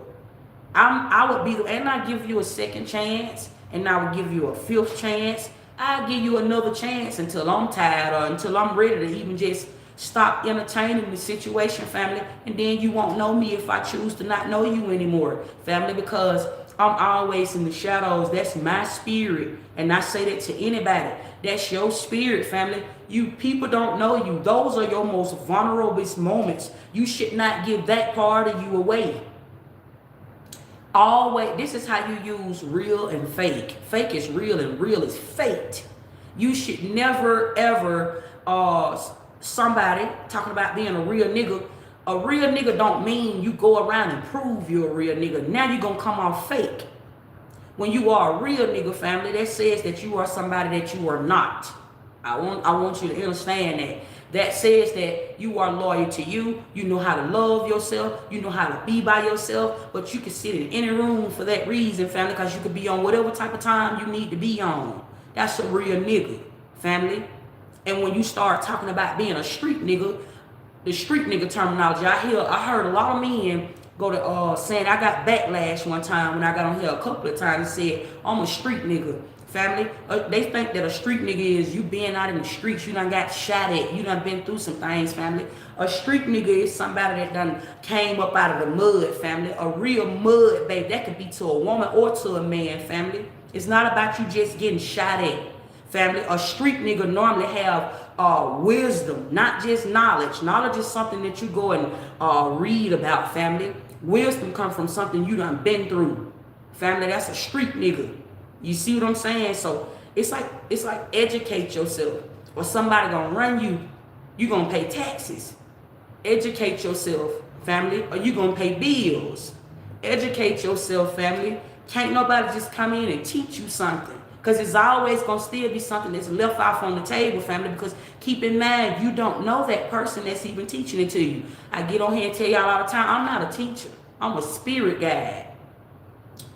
I would be, and I give you a second chance, and I would give you a fifth chance. I'll give you another chance until I'm tired or until I'm ready to even just stop entertaining the situation, family. And then you won't know me if I choose to not know you anymore, family, because I'm always in the shadows. That's my spirit. And I say that to anybody. That's your spirit, family. You people don't know you. Those are your most vulnerable moments. You should not give that part of you away. Always, this is how you use real and fake. Fake is real and real is fake. You should never ever somebody talking about being a real nigga don't mean you go around and prove you're a real nigga. Now you're gonna come off fake. When you are a real nigga, family, that says that you are somebody that you are not. I want you to understand that. That says that you are loyal to you. You know how to love yourself. You know how to be by yourself. But you can sit in any room for that reason, family, because you could be on whatever type of time you need to be on. That's a real nigga, family. And when you start talking about being a street nigga, the street nigga terminology, I heard a lot of men go to saying, I got backlash one time when I got on here a couple of times and said, I'm a street nigga, family. They think that a street nigga is you being out in the streets, you done got shot at, you done been through some things, family. A street nigga is somebody that done came up out of the mud, family. A real mud, baby. That could be to a woman or to a man, family. It's not about you just getting shot at, family. A street nigga normally have wisdom, not just knowledge. Knowledge is something that you go and read about, family. Wisdom comes from something you done been through, family. That's a street nigga. You see what I'm saying? So it's like educate yourself, or somebody gonna run you. You gonna pay taxes. Educate yourself, family, or you gonna pay bills. Educate yourself, family. Can't nobody just come in and teach you something, because it's always gonna still be something that's left off on the table, family. Because keep in mind, you don't know that person that's even teaching it to you. I get on here and tell y'all all the time, I'm not a teacher. I'm a spirit guide,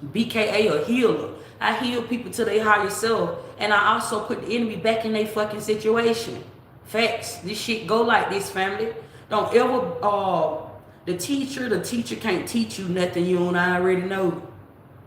BKA a healer. I heal people to their higher self, and I also put the enemy back in their fucking situation. Facts. This shit go like this, family. Don't ever the teacher can't teach you nothing you don't already know.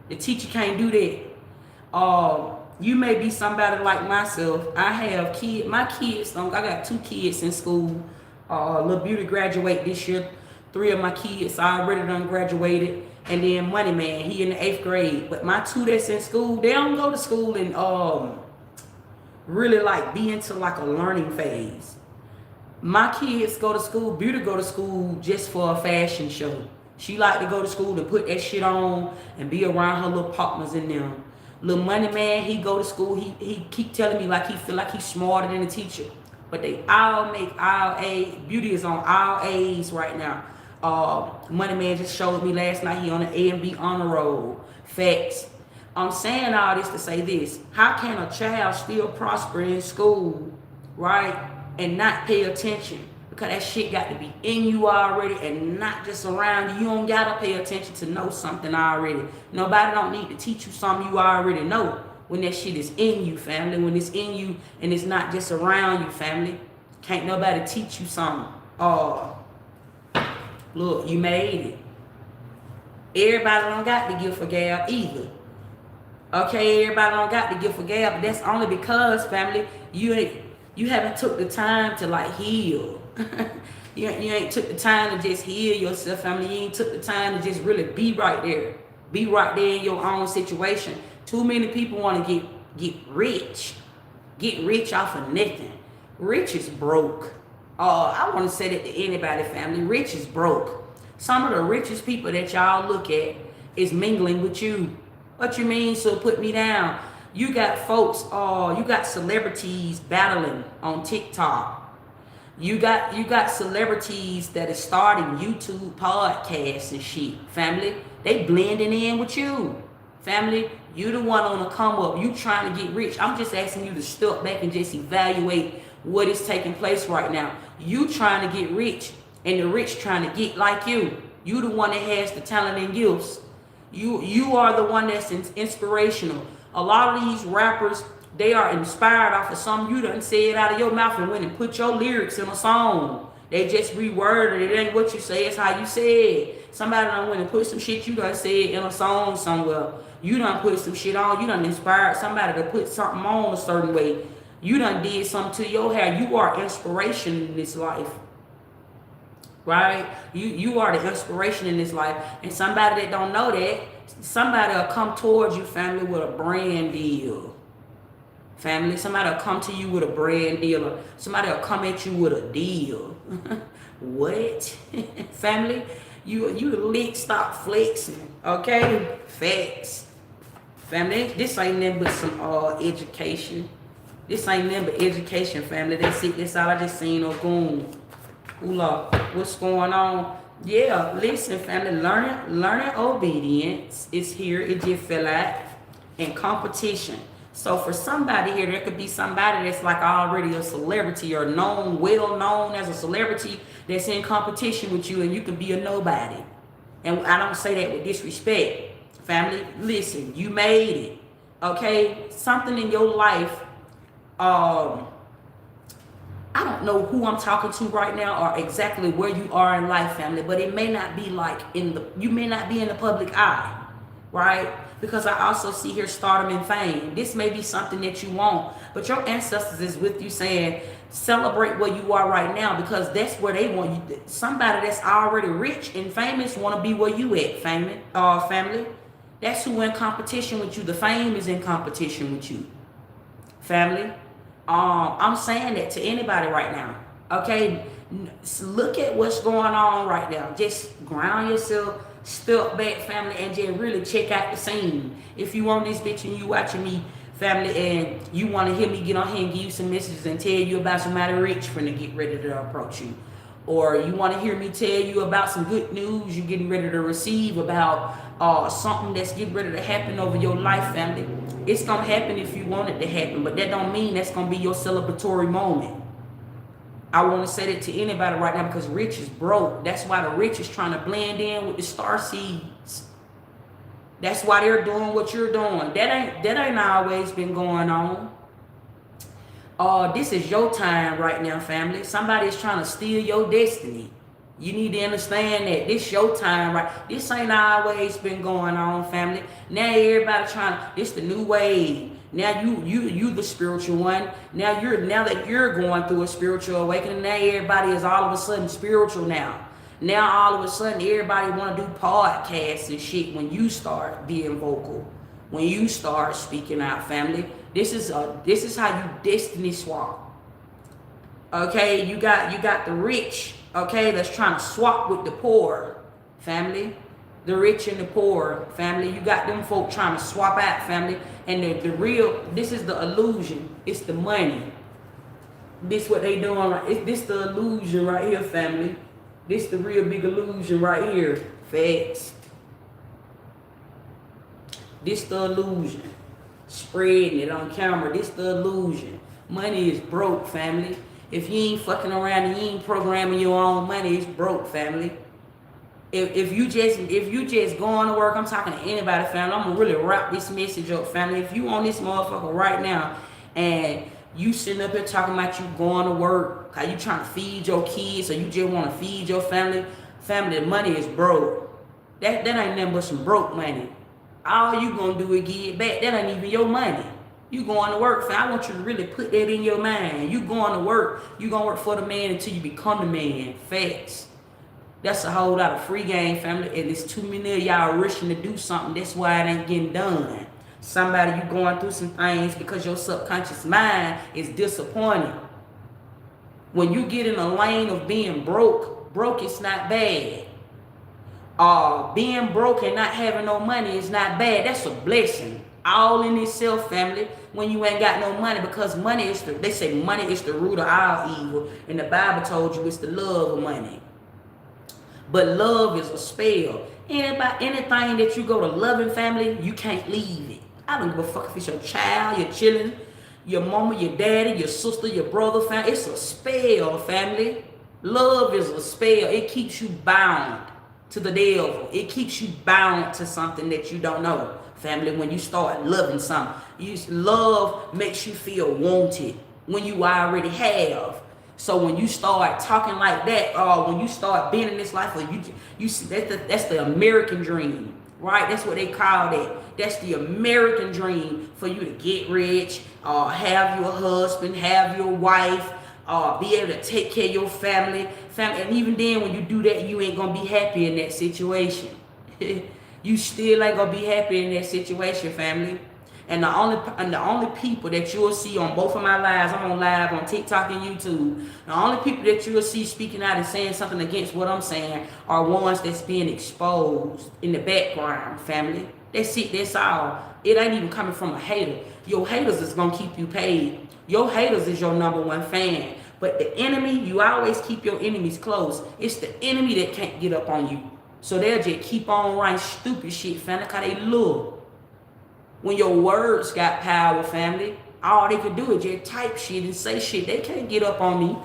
The teacher can't do that. You may be somebody like myself. I have kids. My kids, I got 2 kids in school. Lil Beauty graduate this year. 3 of my kids already done graduated. And then Money Man, he in the 8th grade. But my 2 that's in school, they don't go to school and really like be into like a learning phase. My kids go to school, Beauty go to school just for a fashion show. She like to go to school and put that shit on and be around her little partners in them. Little Money Man, he go to school, he keep telling me like he feel like he's smarter than the teacher. But they all make all A's. Beauty is on all A's right now. Money Man just showed me last night he on an A and B honor roll. Facts. I'm saying all this to say this. How can a child still prosper in school, right, and not pay attention? Because that shit got to be in you already and not just around you. You don't got to pay attention to know something already. Nobody don't need to teach you something you already know when that shit is in you, family. When it's in you and it's not just around you, family. Can't nobody teach you something. Look, you made it. Everybody don't got the gift for gab either. Okay, everybody don't got the gift for gab, but that's only because, family, you haven't took the time to like heal. You ain't took the time to just heal yourself, family. You ain't took the time to just really be right there. Be right there in your own situation. Too many people want to get rich. Get rich off of nothing. Rich is broke. I want to say that to anybody, family. Rich is broke. Some of the richest people that y'all look at is mingling with you. What you mean? So put me down. You got folks, you got celebrities battling on TikTok. You got celebrities that are starting YouTube podcasts and shit. Family, they blending in with you. Family, you the one on the come up. You trying to get rich. I'm just asking you to step back and just evaluate what is taking place right now. You trying to get rich, and the rich trying to get like you. You the one that has the talent and gifts. You are the one that's inspirational. A lot of these rappers, they are inspired off of something you done said out of your mouth and went and put your lyrics in a song. They just reworded it. It ain't what you say, it's how you say it. Somebody done went and put some shit you done said in a song somewhere. You done put some shit on. You done inspired somebody to put something on a certain way. You done did something to your hair. You are inspiration in this life. Right? You are the inspiration in this life. And somebody that don't know that, somebody will come towards you, family, with a brand deal. Family, somebody will come to you with a brand deal. Or somebody will come at you with a deal. What? Family, you lick, stop flexing. Okay? Facts. Family, this ain't nothing but some education. This ain't nothing but education, family. That's it. That's all I just seen on Goon. Hula, what's going on? Yeah, listen, family, learning obedience is here. It just fell out. And competition. So for somebody here, there could be somebody that's like already a celebrity or known, well known as a celebrity that's in competition with you, and you could be a nobody. And I don't say that with disrespect. Family, listen, you made it. Okay? Something in your life, I don't know who I'm talking to right now or exactly where you are in life, family, but it may not be like you may not be in the public eye, right? Because I also see here stardom and fame. This may be something that you want, but your ancestors is with you saying, celebrate where you are right now, because that's where they want you. Somebody that's already rich and famous want to be where you at, family. That's who in competition with you. The fame is in competition with you, family. I'm saying that to anybody right now. Okay, look at what's going on right now. Just ground yourself, step back, family, and just really check out the scene. If you on this bitch and you watching me, family, and you want to hear me get on here and give you some messages and tell you about somebody rich finna get ready to approach you, or you want to hear me tell you about some good news you're getting ready to receive about something that's getting ready to happen over your life, family. It's gonna happen if you want it to happen, but that don't mean that's gonna be your celebratory moment. I want to say that to anybody right now, because rich is broke. That's why the rich is trying to blend in with the star seeds. That's why they're doing what you're doing. That ain't always been going on. This is your time right now, family. Somebody is trying to steal your destiny. You need to understand that this your time, right? This ain't always been going on, family. Now everybody this the new wave. Now you the spiritual one. Now that you're going through a spiritual awakening, now everybody is all of a sudden spiritual now. Now all of a sudden everybody want to do podcasts and shit when you start being vocal. When you start speaking out, family. This is how you destiny swap. Okay, you got the rich, okay, that's trying to swap with the poor, family. The rich and the poor, family. You got them folk trying to swap out, family. And the real, this is the illusion. It's the money. This what they doing right. This the illusion right here, family. This the real big illusion right here. Facts. This the illusion. Spreading it on camera. This the illusion. Money is broke, family. If you ain't fucking around and you ain't programming your own money, it's broke, family. If you just going to work, I'm talking to anybody, family. I'm gonna really wrap this message up, family. If you on this motherfucker right now and you sitting up here talking about you going to work, how you trying to feed your kids, or you just want to feed your family, the money is broke. That ain't nothing but some broke money. All you gonna do is give it back. That ain't even your money. You going to work, fam. I want you to really put that in your mind. You going to work. You going to work for the man until you become the man. Facts. That's a whole lot of free game, family. And it's too many of y'all rushing to do something. That's why it ain't getting done. Somebody, you going through some things because your subconscious mind is disappointed. When you get in a lane of being broke is not bad. Being broke and not having no money is not bad. That's a blessing. All in itself, family, when you ain't got no money, because money is they say money is the root of all evil. And the Bible told you it's the love of money. But love is a spell. Anything that you go to loving, family, you can't leave it. I don't give a fuck if it's your child, your children, your mama, your daddy, your sister, your brother, family. It's a spell, family. Love is a spell. It keeps you bound to the devil. It keeps you bound to something that you don't know, family. When you start loving something, love makes you feel wanted when you already have. So when you start talking like that, when you start being in this life, you see that's the American dream, right? That's what they call that. That's the American dream, for you to get rich, have your husband, have your wife, be able to take care of your family. And even then, when you do that, you ain't gonna be happy in that situation. You still ain't gonna be happy in that situation, family. And the only people that you'll see on both of my lives, I'm on live on TikTok and YouTube. The only people that you'll see speaking out and saying something against what I'm saying are ones that's being exposed in the background, family. That's it, that's all. It ain't even coming from a hater. Your haters is gonna keep you paid. Your haters is your number one fan. But the enemy, you always keep your enemies close. It's the enemy that can't get up on you. So they'll just keep on writing stupid shit, family, because they love. When your words got power, family, all they could do is just type shit and say shit. They can't get up on me.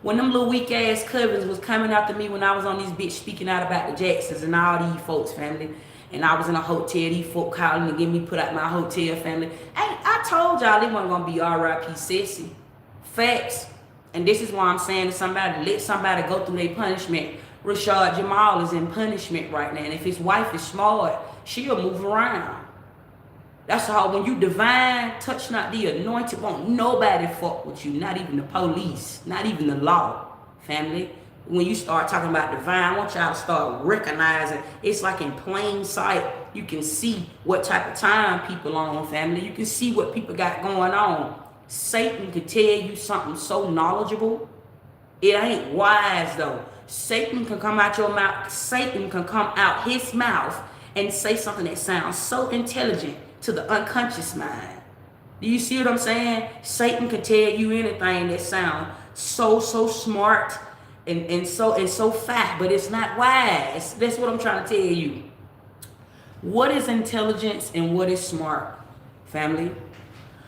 When them little weak ass cousins was coming after me when I was on this bitch speaking out about the Jacksons and all these folks, family, and I was in a hotel, these folk calling to get me put out my hotel, family. Hey, I told y'all they wasn't gonna be R.I.P. Sissy. Facts. And this is why I'm saying to somebody, let somebody go through their punishment. Rashad Jamal is in punishment right now. And if his wife is smart, she'll move around. That's how when you divine, touch not the anointed, won't nobody fuck with you. Not even the police, not even the law, family. When you start talking about divine, I want y'all to start recognizing it's like in plain sight. You can see what type of time people on, family. You can see what people got going on. Satan can tell you something so knowledgeable. It ain't wise though. Satan can come out your mouth. Satan can come out his mouth and say something that sounds so intelligent to the unconscious mind. Do you see what I'm saying? Satan can tell you anything that sounds so smart and so fat, but it's not wise. That's what I'm trying to tell you. What is intelligence and what is smart, family?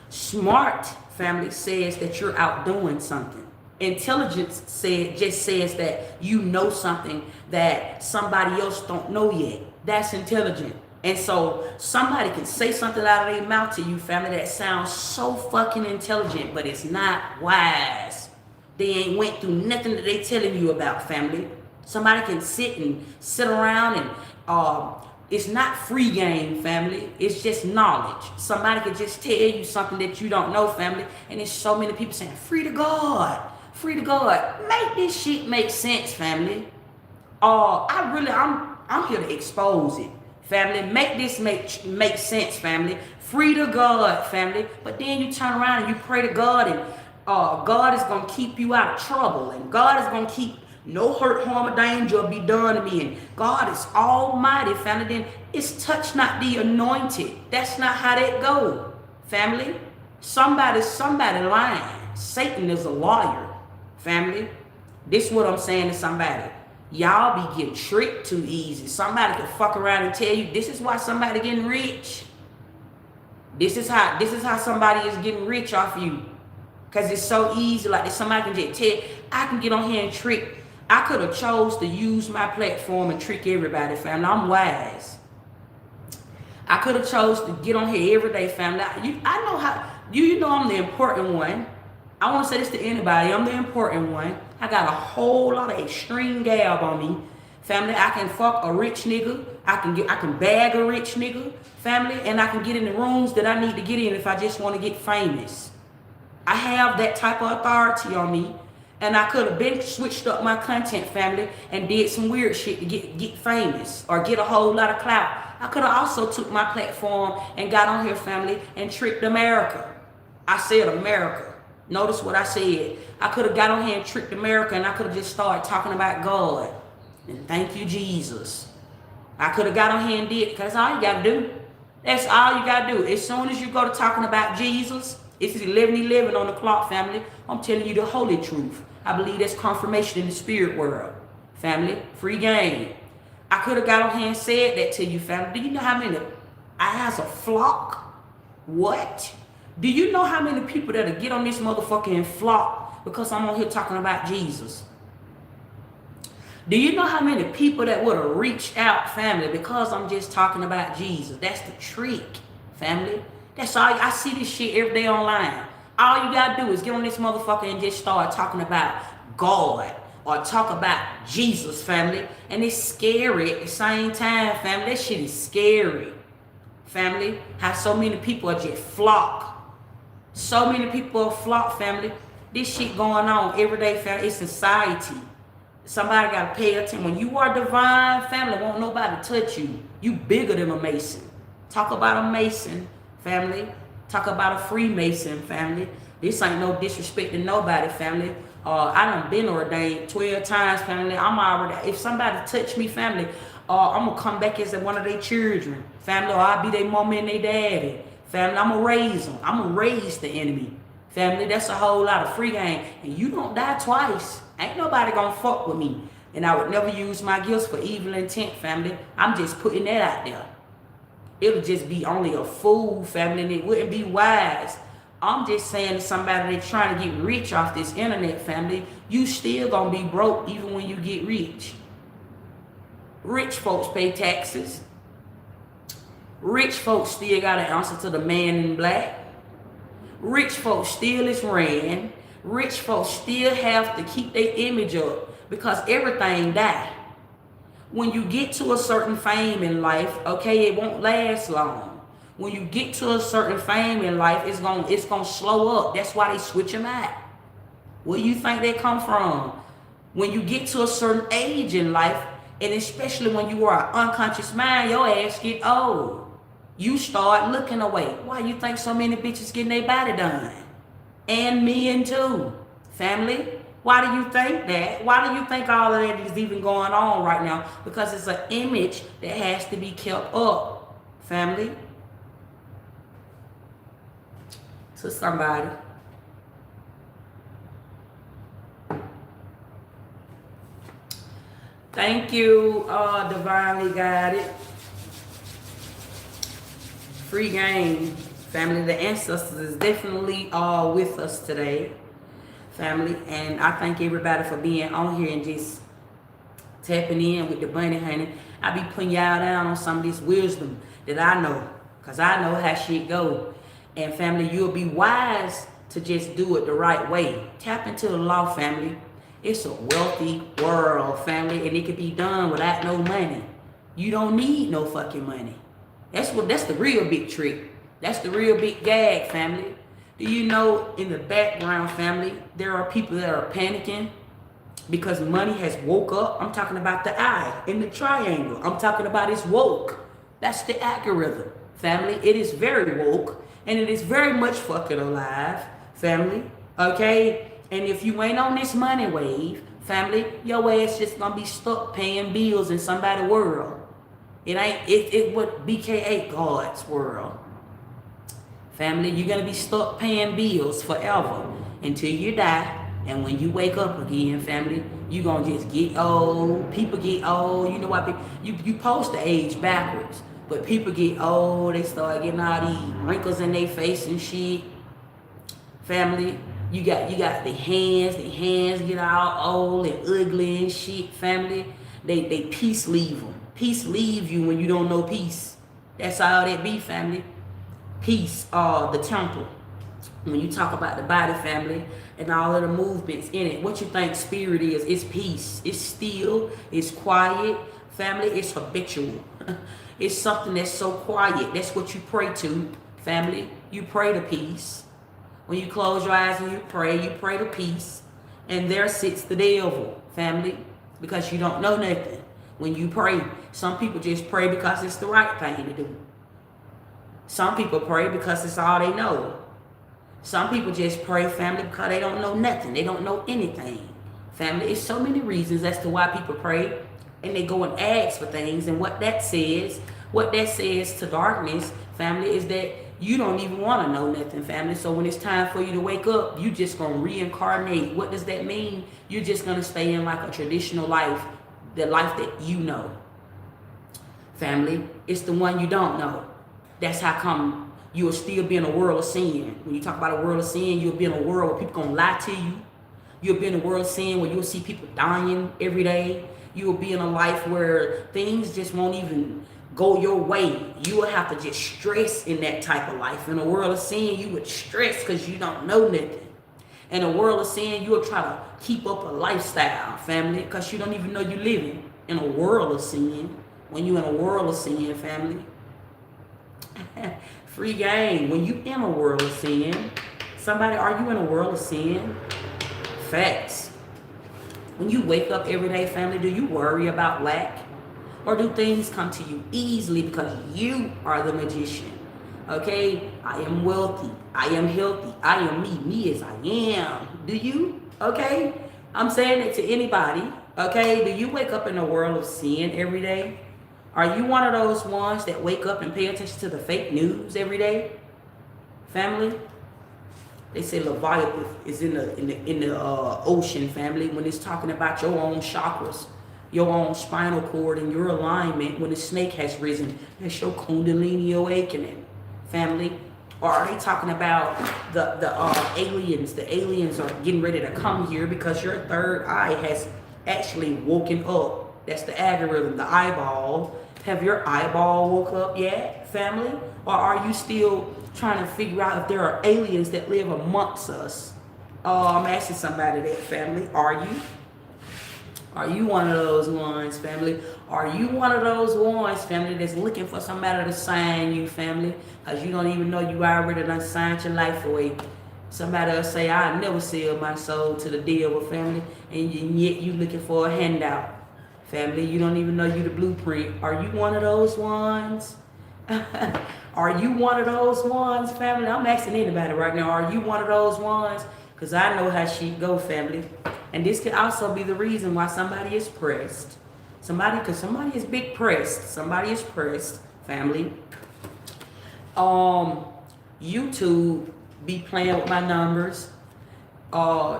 Smart, family, says that you're out doing something. Intelligence just says that you know something that somebody else don't know yet. That's intelligent. And so somebody can say something out of their mouth to you, family, that sounds so fucking intelligent, but it's not wise. They ain't went through nothing that they telling you about, family. Somebody can sit around and it's not free game, family. It's just knowledge. Somebody can just tell you something that you don't know, family. And there's so many people saying, free to God. Free to God. Make this shit make sense, family. I'm here to expose it, family. Make this make sense, family. Free to God, family. But then you turn around and you pray to God, and God is gonna keep you out of trouble, and God is gonna keep no hurt, harm, or danger be done to me, and God is almighty, family. Then it's touch not the anointed. That's not how that go, family. Somebody lying. Satan is a liar, family. This is what I'm saying to somebody. Y'all be getting tricked too easy. Somebody can fuck around and tell you this is why somebody getting rich. This is how somebody is getting rich off you. Cause it's so easy. Like somebody can just tell, I can get on here and trick. I could have chose to use my platform and trick everybody, family. I'm wise. I could have chose to get on here every day, family. I know how. You know I'm the important one. I want to say this to anybody. I'm the important one. I got a whole lot of extreme gab on me. Family, I can fuck a rich nigga. I can bag a rich nigga, family, and I can get in the rooms that I need to get in if I just want to get famous. I have that type of authority on me. And I could have been switched up my content, family, and did some weird shit to get famous or get a whole lot of clout. I could have also took my platform and got on here, family, and tricked America. I said America. Notice what I said. I could have got on here and tricked America, and I could have just started talking about God. And thank you, Jesus. I could have got on here and did it, because that's all you got to do. That's all you got to do. As soon as you go to talking about Jesus, it's 11:11 on the clock, family. I'm telling you the holy truth. I believe that's confirmation in the spirit world. Family, free game. I could have got on here and said that to you, family. Do you know how many eyes a flock? What? Do you know how many people that'll get on this motherfucking flock because I'm on here talking about Jesus? Do you know how many people that would have reached out, family, because I'm just talking about Jesus? That's the trick, family. That's all. I see this shit every day online. All you gotta do is get on this motherfucker and just start talking about God or talk about Jesus, family. And it's scary at the same time, family. That shit is scary, family. How so many people are just flock. So many people are flock, family. This shit going on every day, family. It's society. Somebody gotta pay attention. When you are divine, family, won't nobody touch you. You bigger than a Mason. Talk about a Mason, family. Talk about a Freemason, family. This ain't no disrespect to nobody, family. I done been ordained 12 times, family. I'm already, if somebody touch me, family, I'm gonna come back as one of their children, family, or I'll be their mama and their daddy. Family, I'm gonna raise them. I'm gonna raise the enemy. Family, that's a whole lot of free game. And you don't die twice. Ain't nobody gonna fuck with me. And I would never use my gifts for evil intent, family. I'm just putting that out there. It'll just be only a fool, family, and it wouldn't be wise. I'm just saying to somebody that's trying to get rich off this internet, family, you still gonna be broke even when you get rich. Rich folks pay taxes. Rich folks still gotta answer to the man in black. Rich folks still is ran. Rich folks still have to keep their image up because everything die. When you get to a certain fame in life, okay, it won't last long. When you get to a certain fame in life, it's gonna slow up. That's why they switch them out. Where do you think they come from? When you get to a certain age in life, and especially when you are an unconscious mind, your ass get old. You start looking away. Why you think so many bitches getting their body done? And men too, family. Why do you think that? Why do you think all of that is even going on right now? Because it's an image that has to be kept up, family. To somebody. Thank you, Divinely Guided. Free game, family. The ancestors is definitely with us today, family, and I thank everybody for being on here and just tapping in with the bunny, honey. I be putting y'all down on some of this wisdom that I know, because I know how shit go. And family, you'll be wise to just do it the right way. Tap into the law, family. It's a wealthy world, family, and it can be done without no money. You don't need no fucking money. That's the real big trick. That's the real big gag, family. Do you know in the background, family, there are people that are panicking because money has woke up? I'm talking about the eye in the triangle. I'm talking about it's woke. That's the algorithm, family. It is very woke, and it is very much fucking alive, family. Okay? And if you ain't on this money wave, family, your ass just gonna be stuck paying bills in somebody's world. It what BKA God's world. Family, you're gonna be stuck paying bills forever until you die. And when you wake up again, family, you gonna just get old. People get old. You know why you post the age backwards, but people get old, they start getting all these wrinkles in their face and shit. Family, you got the hands get all old and ugly and shit, family. They peace leave them. Peace leave you when you don't know peace. That's all that be, family. Peace, the temple. When you talk about the body, family, and all of the movements in it, what you think spirit is? It's peace. It's still. It's quiet. Family, it's habitual. It's something that's so quiet. That's what you pray to, family. You pray to peace. When you close your eyes and you pray to peace. And there sits the devil, family, because you don't know nothing. When you pray, some people just pray because it's the right thing to do. Some people pray because it's all they know. Some people just pray, family, because they don't know nothing. They don't know anything. Family, it's so many reasons as to why people pray. And they go and ask for things. And what that says to darkness, family, is that you don't even want to know nothing, family. So when it's time for you to wake up, you just going to reincarnate. What does that mean? You're just going to stay in like a traditional life, the life that you know. Family, it's the one you don't know. That's how come you will still be in a world of sin. When you talk about a world of sin, you'll be in a world where people going to lie to you. You'll be in a world of sin where you'll see people dying every day. You will be in a life where things just won't even go your way. You will have to just stress in that type of life. In a world of sin, you would stress because you don't know nothing. In a world of sin, you will try to keep up a lifestyle, family, because you don't even know you're living in a world of sin. When you're in a world of sin, family, free game. When you in a world of sin, somebody, are you in a world of sin? Facts. When you wake up every day, family, do you worry about lack? Or do things come to you easily because you are the magician? Okay, I am wealthy. I am healthy. I am me as I am. Do you? Okay, I'm saying it to anybody. Okay, do you wake up in a world of sin every day? Are you one of those ones that wake up and pay attention to the fake news every day? Family? They say Leviathan is in the ocean, family, when it's talking about your own chakras, your own spinal cord, and your alignment. When the snake has risen, that's your Kundalini awakening, family. Or are they talking about the aliens? The aliens are getting ready to come here because your third eye has actually woken up. That's the algorithm, the eyeball. Have your eyeball woke up yet, family? Or are you still trying to figure out if there are aliens that live amongst us? I'm asking somebody that, family. Are you? Are you one of those ones, family? Are you one of those ones, family, that's looking for somebody to sign you, family? Because you don't even know you already done signed your life away. Somebody will say, I never sell my soul to the devil, family. And yet you looking for a handout. Family, you don't even know you the blueprint. Are you one of those ones? Are you one of those ones, family? I'm asking anybody right now. Are you one of those ones? Because I know how she go, family. And this could also be the reason why somebody is pressed. Because somebody is big pressed. Somebody is pressed, family. YouTube be playing with my numbers.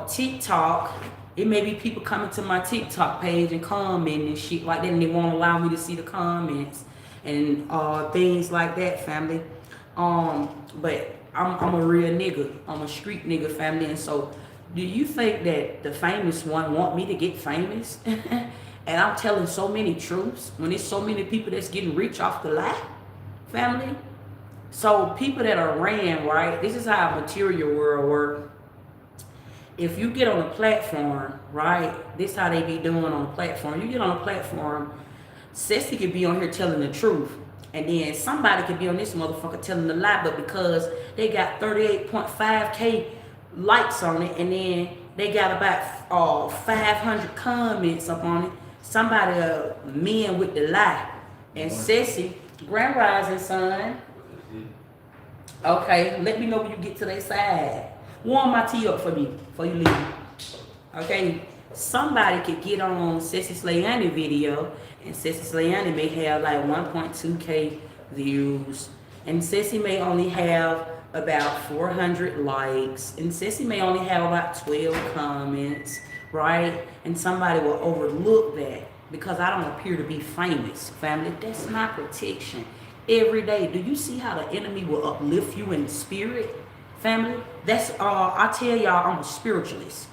TikTok, it may be people coming to my TikTok page and commenting and shit like that, and they won't allow me to see the comments and things like that, family. But I'm a real nigga. I'm a street nigga, family. And so, do you think that the famous one want me to get famous? And I'm telling so many truths when there's so many people that's getting rich off the lie, family. So people that are ran, right? This is how a material world works. If you get on a platform, right? This is how they be doing on a platform. You get on a platform, Ceci could be on here telling the truth. And then somebody could be on this motherfucker telling the lie, but because they got 38.5K likes on it, and then they got about 500 comments up on it, somebody men with the lie. And Ceci, Grand Rising, son. Okay, let me know when you get to their side. Warm my tea up for me before you leave. Okay, somebody could get on Ceci Slayani video, and Ceci Slayani may have like 1.2K views, and Ceci may only have about 400 likes, and Ceci may only have about 12 comments, right? And somebody will overlook that because I don't appear to be famous, family. That's my protection. Every day, do you see how the enemy will uplift you in spirit, family? That's I tell y'all, I'm a spiritualist,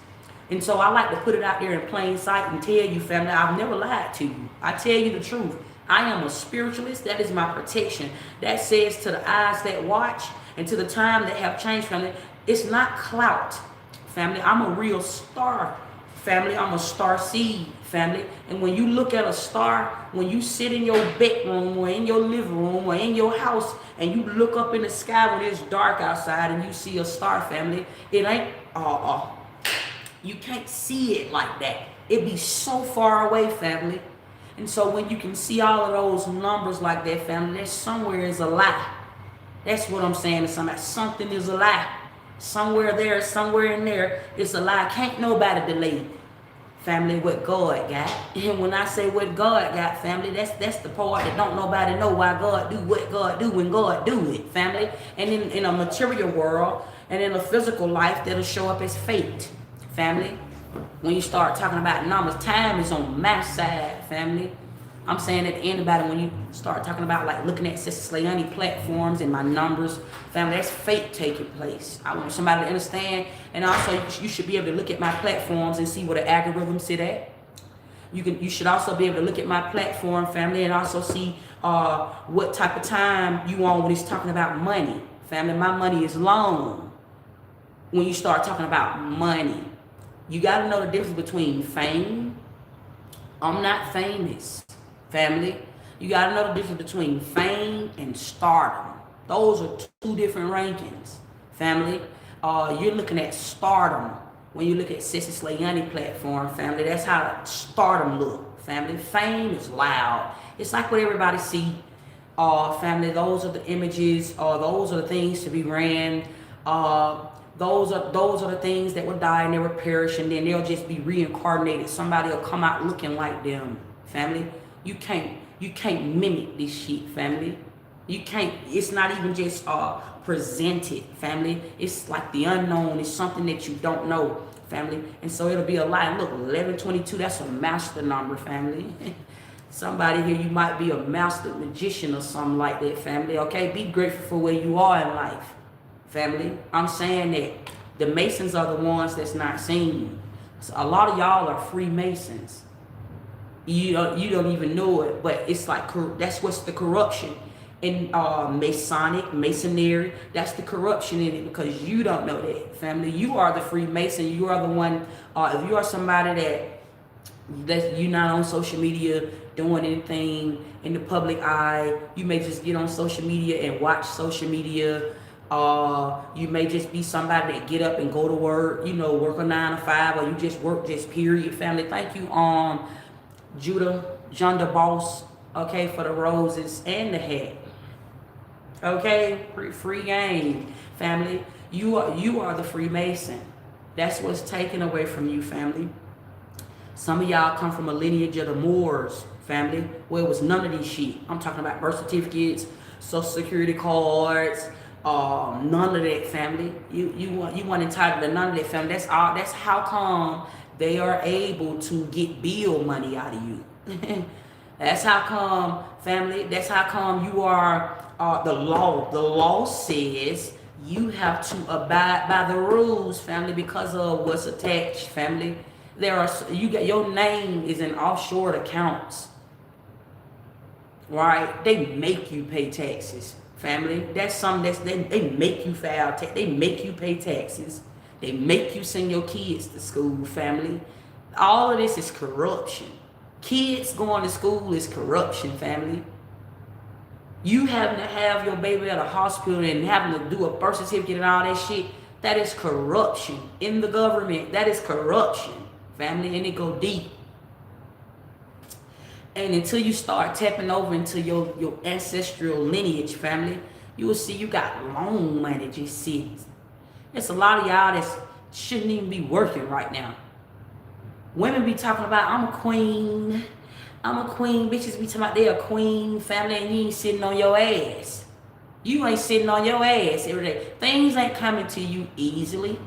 and so I like to put it out there in plain sight and tell you, family, I've never lied to you. I tell you the truth. I am a spiritualist. That is my protection. That says to the eyes that watch and to the time that have changed, family, It's not clout, family. I'm a real star, family. I'm a star seed, family. And when you look at a star, when you sit in your bedroom or in your living room or in your house and you look up in the sky when it's dark outside and you see a star, family, it ain't you can't see it like that. It be so far away, family. And so when you can see all of those numbers like that, family, there's somewhere is a lie. That's what I'm saying to somebody. Something is a lie. Somewhere there, somewhere in there, it's a lie. Can't nobody delay, family, what God got. And when I say what God got, family, that's the part that don't nobody know why God do what God do when God do it, family. And in a material world and in a physical life, that'll show up as fate, family. When you start talking about numbers, time is on my side, family. I'm saying that to anybody, when you start talking about like looking at Sister Slayani platforms and my numbers, family, that's fate taking place. I want somebody to understand. And also you should be able to look at my platforms and see where the algorithm sit at. You should also be able to look at my platform, family, and also see what type of time you on when it's talking about money. Family, my money is long. When you start talking about money, you got to know the difference between fame. I'm not famous, family. You got to know the difference between fame and stardom. Those are two different rankings, family. You're looking at stardom when you look at Sister Slayani platform, family. That's how stardom look, family. Fame is loud. It's like what everybody see, family. Those are the images, those are the things to be ran. Those are the things that will die and they will perish, and then they'll just be reincarnated. Somebody will come out looking like them, family. You can't mimic this shit, family. You can't. It's not even just presented, family. It's like the unknown. It's something that you don't know, family. And so it'll be a lie. Look, 1122. That's a master number, family. Somebody here, you might be a master magician or something like that, family. Okay, be grateful for where you are in life, family. I'm saying that the Masons are the ones that's not seen. So a lot of y'all are Freemasons. You don't even know it, but it's like that's what's the corruption in Masonry. That's the corruption in it because you don't know that, family. You are the Freemason. You are the one. If you are somebody that you're not on social media doing anything in the public eye, you may just get on social media and watch social media. You may just be somebody that get up and go to work, work a 9 to 5, or you just work just period, family. Thank you, Judah Boss, okay, for the roses and the hat. Okay, free game, family. You are the Freemason. That's what's taken away from you, family. Some of y'all come from a lineage of the Moors, family, where it was none of these shit. I'm talking about birth certificates, social security cards, none of that, family. You want entitled to none of that, family. That's all. That's how come they are able to get bill money out of you. That's how come, family. That's how come you are the law. The law says you have to abide by the rules, family, because of what's attached, family. Your name is in offshore accounts, right? They make you pay taxes, family. That's something they make you file tax. They make you pay taxes. They make you send your kids to school, family. All of this is corruption. Kids going to school is corruption, family. You having to have your baby at a hospital and having to do a birth certificate and all that shit, that is corruption in the government. That is corruption, family, and it go deep. And until you start tapping over into your ancestral lineage, family, you will see you got loan money just sitting. There's a lot of y'all that shouldn't even be working right now. Women be talking about, I'm a queen. Bitches be talking about they a queen, family, and you ain't sitting on your ass. You ain't sitting on your ass every day. Things ain't coming to you easily.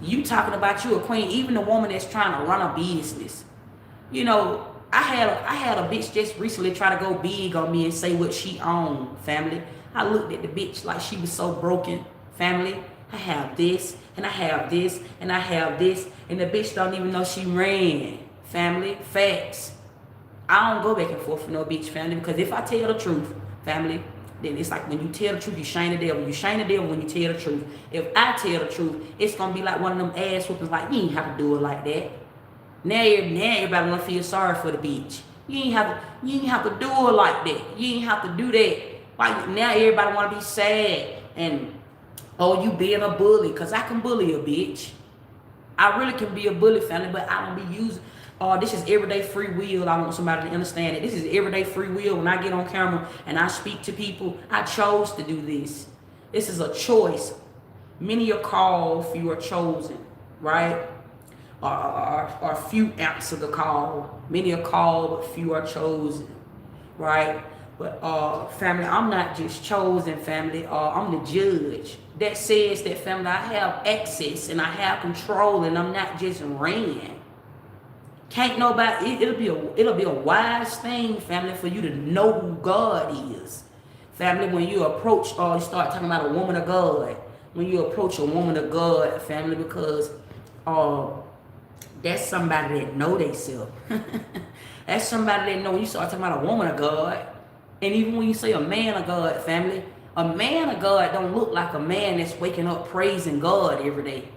You talking about you a queen, even the woman that's trying to run a business. I had a bitch just recently try to go big on me and say what she owned, family. I looked at the bitch like she was so broken, family. I have this, and I have this, and I have this, and the bitch don't even know she ran, family. Facts. I don't go back and forth with no bitch, family, because if I tell the truth, family, then it's like when you tell the truth, you shame the devil. You shame the devil when you tell the truth. If I tell the truth, it's gonna be like one of them ass whoopings. Like, you ain't have to do it like that. Now everybody wanna feel sorry for the bitch. You ain't have to do it like that. You ain't have to do that. Why now everybody wanna be sad and oh, you being a bully? Cause I can bully a bitch. I really can be a bully, family, but I don't be using. This is everyday free will. I want somebody to understand it. This is everyday free will. When I get on camera and I speak to people, I chose to do this. This is a choice. Many are called, few are chosen, right? Or few answer the call. Many are called, but few are chosen, right? But family, I'm not just chosen, family. I'm the judge. That says that, family, I have access and I have control, and I'm not just ran. Can't nobody. It'll be a wise thing, family, for you to know who God is, family. When you approach or you start talking about a woman of God, when you approach a woman of God, family, because that's somebody that know themselves. That's somebody that know. When you start talking about a woman of God, and even when you say a man of God, family, a man of God don't look like a man that's waking up praising God every day.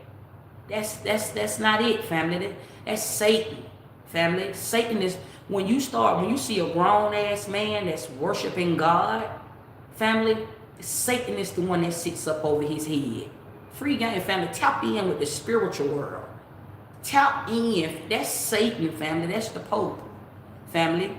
That's not it, family. That's Satan, family. Satan is when you see a grown ass man that's worshiping God, family. Satan is the one that sits up over his head. Free game, family. Tap in with the spiritual world. Tap in. That's Satan, family. That's the Pope, family.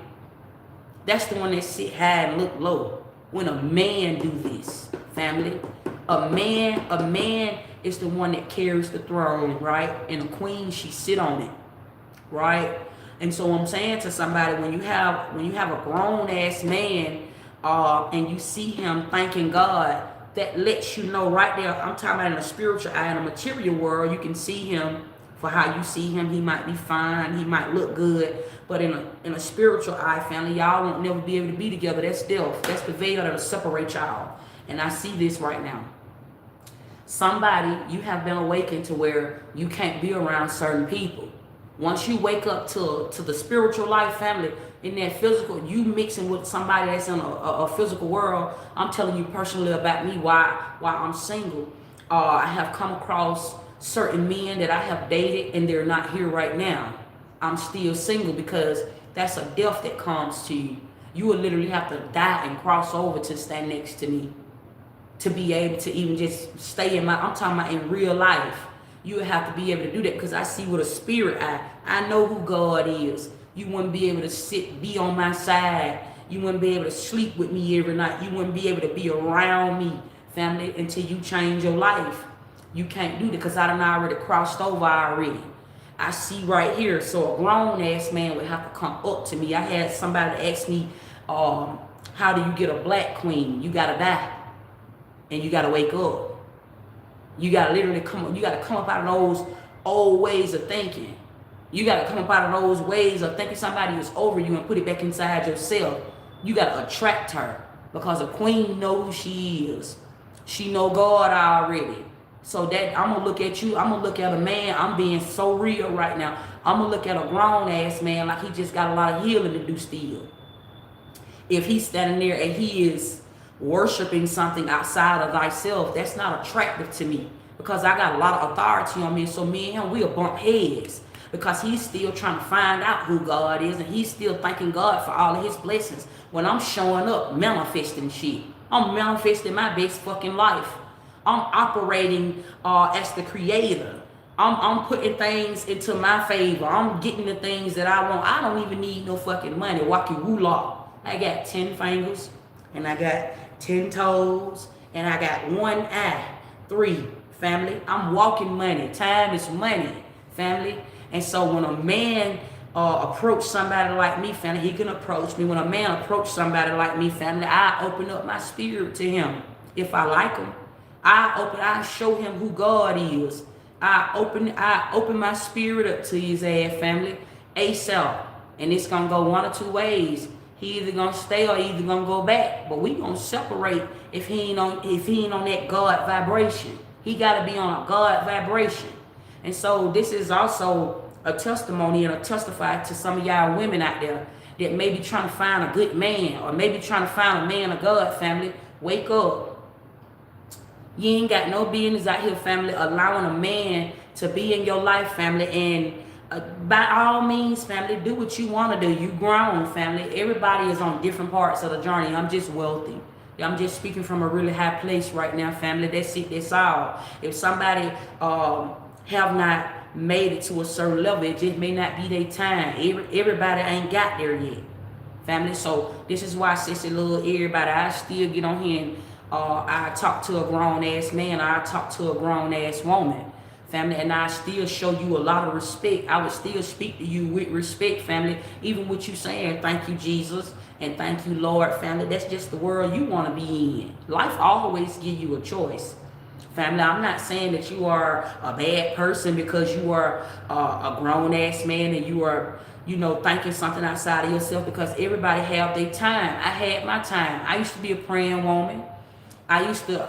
That's the one that sit high and look low. When a man do this, family, a man is the one that carries the throne, right? And the queen, she sit on it, right? And so I'm saying to somebody, when you have a grown ass man, and you see him thanking God, that lets you know right there. I'm talking about in a spiritual eye, in a material world, you can see him for how you see him. He might be fine, he might look good, but in a spiritual eye, family, y'all won't never be able to be together. That's death. That's the veil that'll separate y'all. And I see this right now. Somebody, you have been awakened to where you can't be around certain people. Once you wake up to the spiritual life, family, in that physical, you mixing with somebody that's in a physical world. I'm telling you personally about me, why I'm single. I have come across certain men that I have dated, and they're not here right now. I'm still single because that's a death that comes to you. You will literally have to die and cross over to stand next to me to be able to even just stay in I'm talking about in real life. You would have to be able to do that because I see with a spirit eye. I know who God is. You wouldn't be able to be on my side. You wouldn't be able to sleep with me every night. You wouldn't be able to be around me, family, until you change your life. You can't do that because I done already crossed over already. I see right here. So a grown ass man would have to come up to me. I had somebody ask me, how do you get a black queen? You gotta die. And you gotta wake up. You gotta literally come up out of those old ways of thinking. You gotta come up out of those ways of thinking somebody is over you and put it back inside yourself. You gotta attract her because a queen knows who she is. She know God already. So that I'm gonna look at you, I'm gonna look at a man, I'm being so real right now. I'm gonna look at a grown ass man like he just got a lot of healing to do still. If he's standing there and he is worshiping something outside of thyself, that's not attractive to me because I got a lot of authority on me. So me and him, we'll bump heads because he's still trying to find out who God is and he's still thanking God for all of his blessings. When I'm showing up, manifesting shit, I'm manifesting my best fucking life. I'm operating as the creator. I'm putting things into my favor. I'm getting the things that I want. I don't even need no fucking money. Waki wula. I got 10 fingers and I got 10 toes and I got one eye. 3, family. I'm walking money. Time is money, family. And so when a man approach somebody like me, family, he can approach me. When a man approach somebody like me, family, I open up my spirit to him. If I like him, I show him who God is. I open my spirit up to his ass, family, ASAP. And it's gonna go one or two ways. He either gonna stay or either gonna go back. But we gonna separate if he ain't on that God vibration. He gotta be on a God vibration. And so this is also a testimony and a testify to some of y'all women out there that may be trying to find a good man or maybe trying to find a man of God, family. Wake up. You ain't got no business out here, family, allowing a man to be in your life, family. And by all means, family, do what you want to do. You grown, family. Everybody is on different parts of the journey. I'm just wealthy. I'm just speaking from a really high place right now, family. That's it. That's all. If somebody have not made it to a certain level, it just may not be their time. Everybody ain't got there yet, family. So this is why, sissy little everybody, I still get on here and I talk to a grown ass man, I talk to a grown ass woman, family, and I still show you a lot of respect. I would still speak to you with respect, family, even with you saying thank you, Jesus, and thank you, Lord, family. That's just the world you want to be in. Life always give you a choice, family. I'm not saying that you are a bad person because you are a grown ass man and you are, you know, thinking something outside of yourself, because everybody have their time. I had my time. I used to be a praying woman. I used to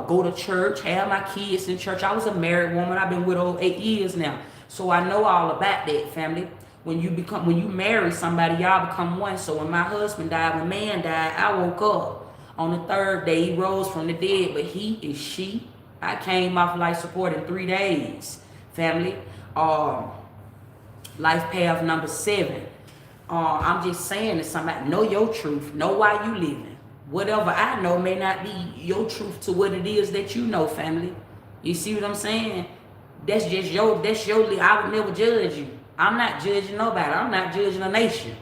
go to church, have my kids in church. I was a married woman. I've been widowed 8 years now. So I know all about that, family. When you marry somebody, y'all become one. So when my husband died, when man died, I woke up. On the third day, he rose from the dead, but he is she. I came off life support in 3 days, family. Life path number 7. I'm just saying to somebody, know your truth. Know why you living. Whatever I know may not be your truth to what it is that you know, family. You see what I'm saying? That's your I would never judge you. I'm not judging nobody. I'm not judging a nation.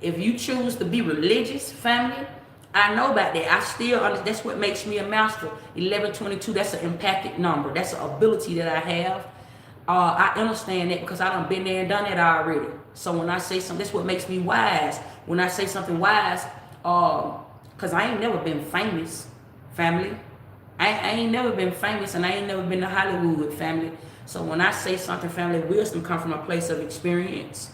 If you choose to be religious, family, I know about that. I still that's what makes me a master. 1122, that's an impacted number. That's an ability that I have. I understand that because I done been there and done that already. So when I say something, that's what makes me wise. When I say something wise, because I ain't never been famous, family. I ain't never been famous, and I ain't never been to Hollywood, family. So when I say something, family, wisdom comes from a place of experience.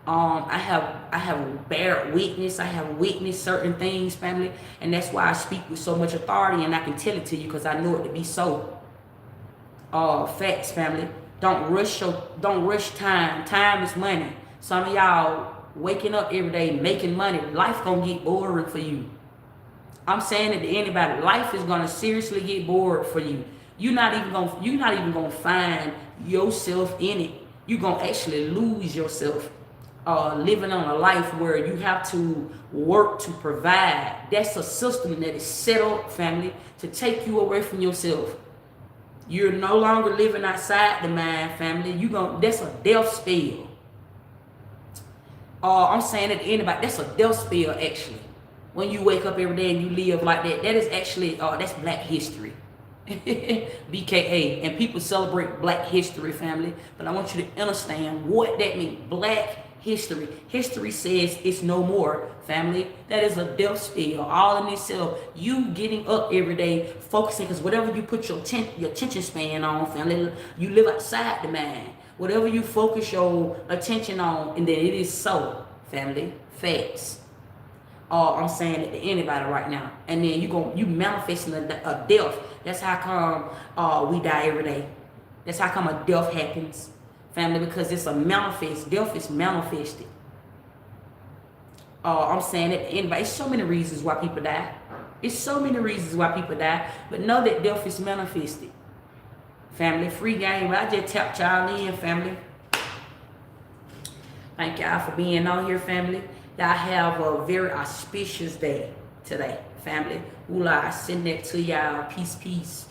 I have bear witness. I have witnessed certain things, family, and that's why I speak with so much authority, and I can tell it to you because I know it to be so. Facts, family. Don't rush time. Time is money. Some of y'all waking up every day making money. Life gonna get boring for you. I'm saying it to anybody. Life is gonna seriously get bored for you. You're not even gonna find yourself in it. You're gonna actually lose yourself living on a life where you have to work to provide. That's a system that is set up, family, to take you away from yourself. You're no longer living outside the mind, family. That's a death spell. I'm saying it to anybody. That's a death spell, actually. When you wake up every day and you live like that, that is actually that's Black history. BKA, and people celebrate Black history, family. But I want you to understand what that means. Black history. History says it's no more, family. That is a death spell all in itself. You getting up every day, focusing, because whatever you put your attention span on, family, you live outside the mind. Whatever you focus your attention on, and then it is so, family. Facts. I'm saying it to anybody right now. And then you manifesting a death. That's how come we die every day. That's how come a death happens, family, because it's a manifest. Death is manifested. I'm saying it to anybody. It's so many reasons why people die. It's so many reasons why people die. But know that death is manifested. Family, free game. I just tapped y'all in, family. Thank y'all for being on here, family. Y'all have a very auspicious day today, family. Ula, I send that to y'all. Peace, peace.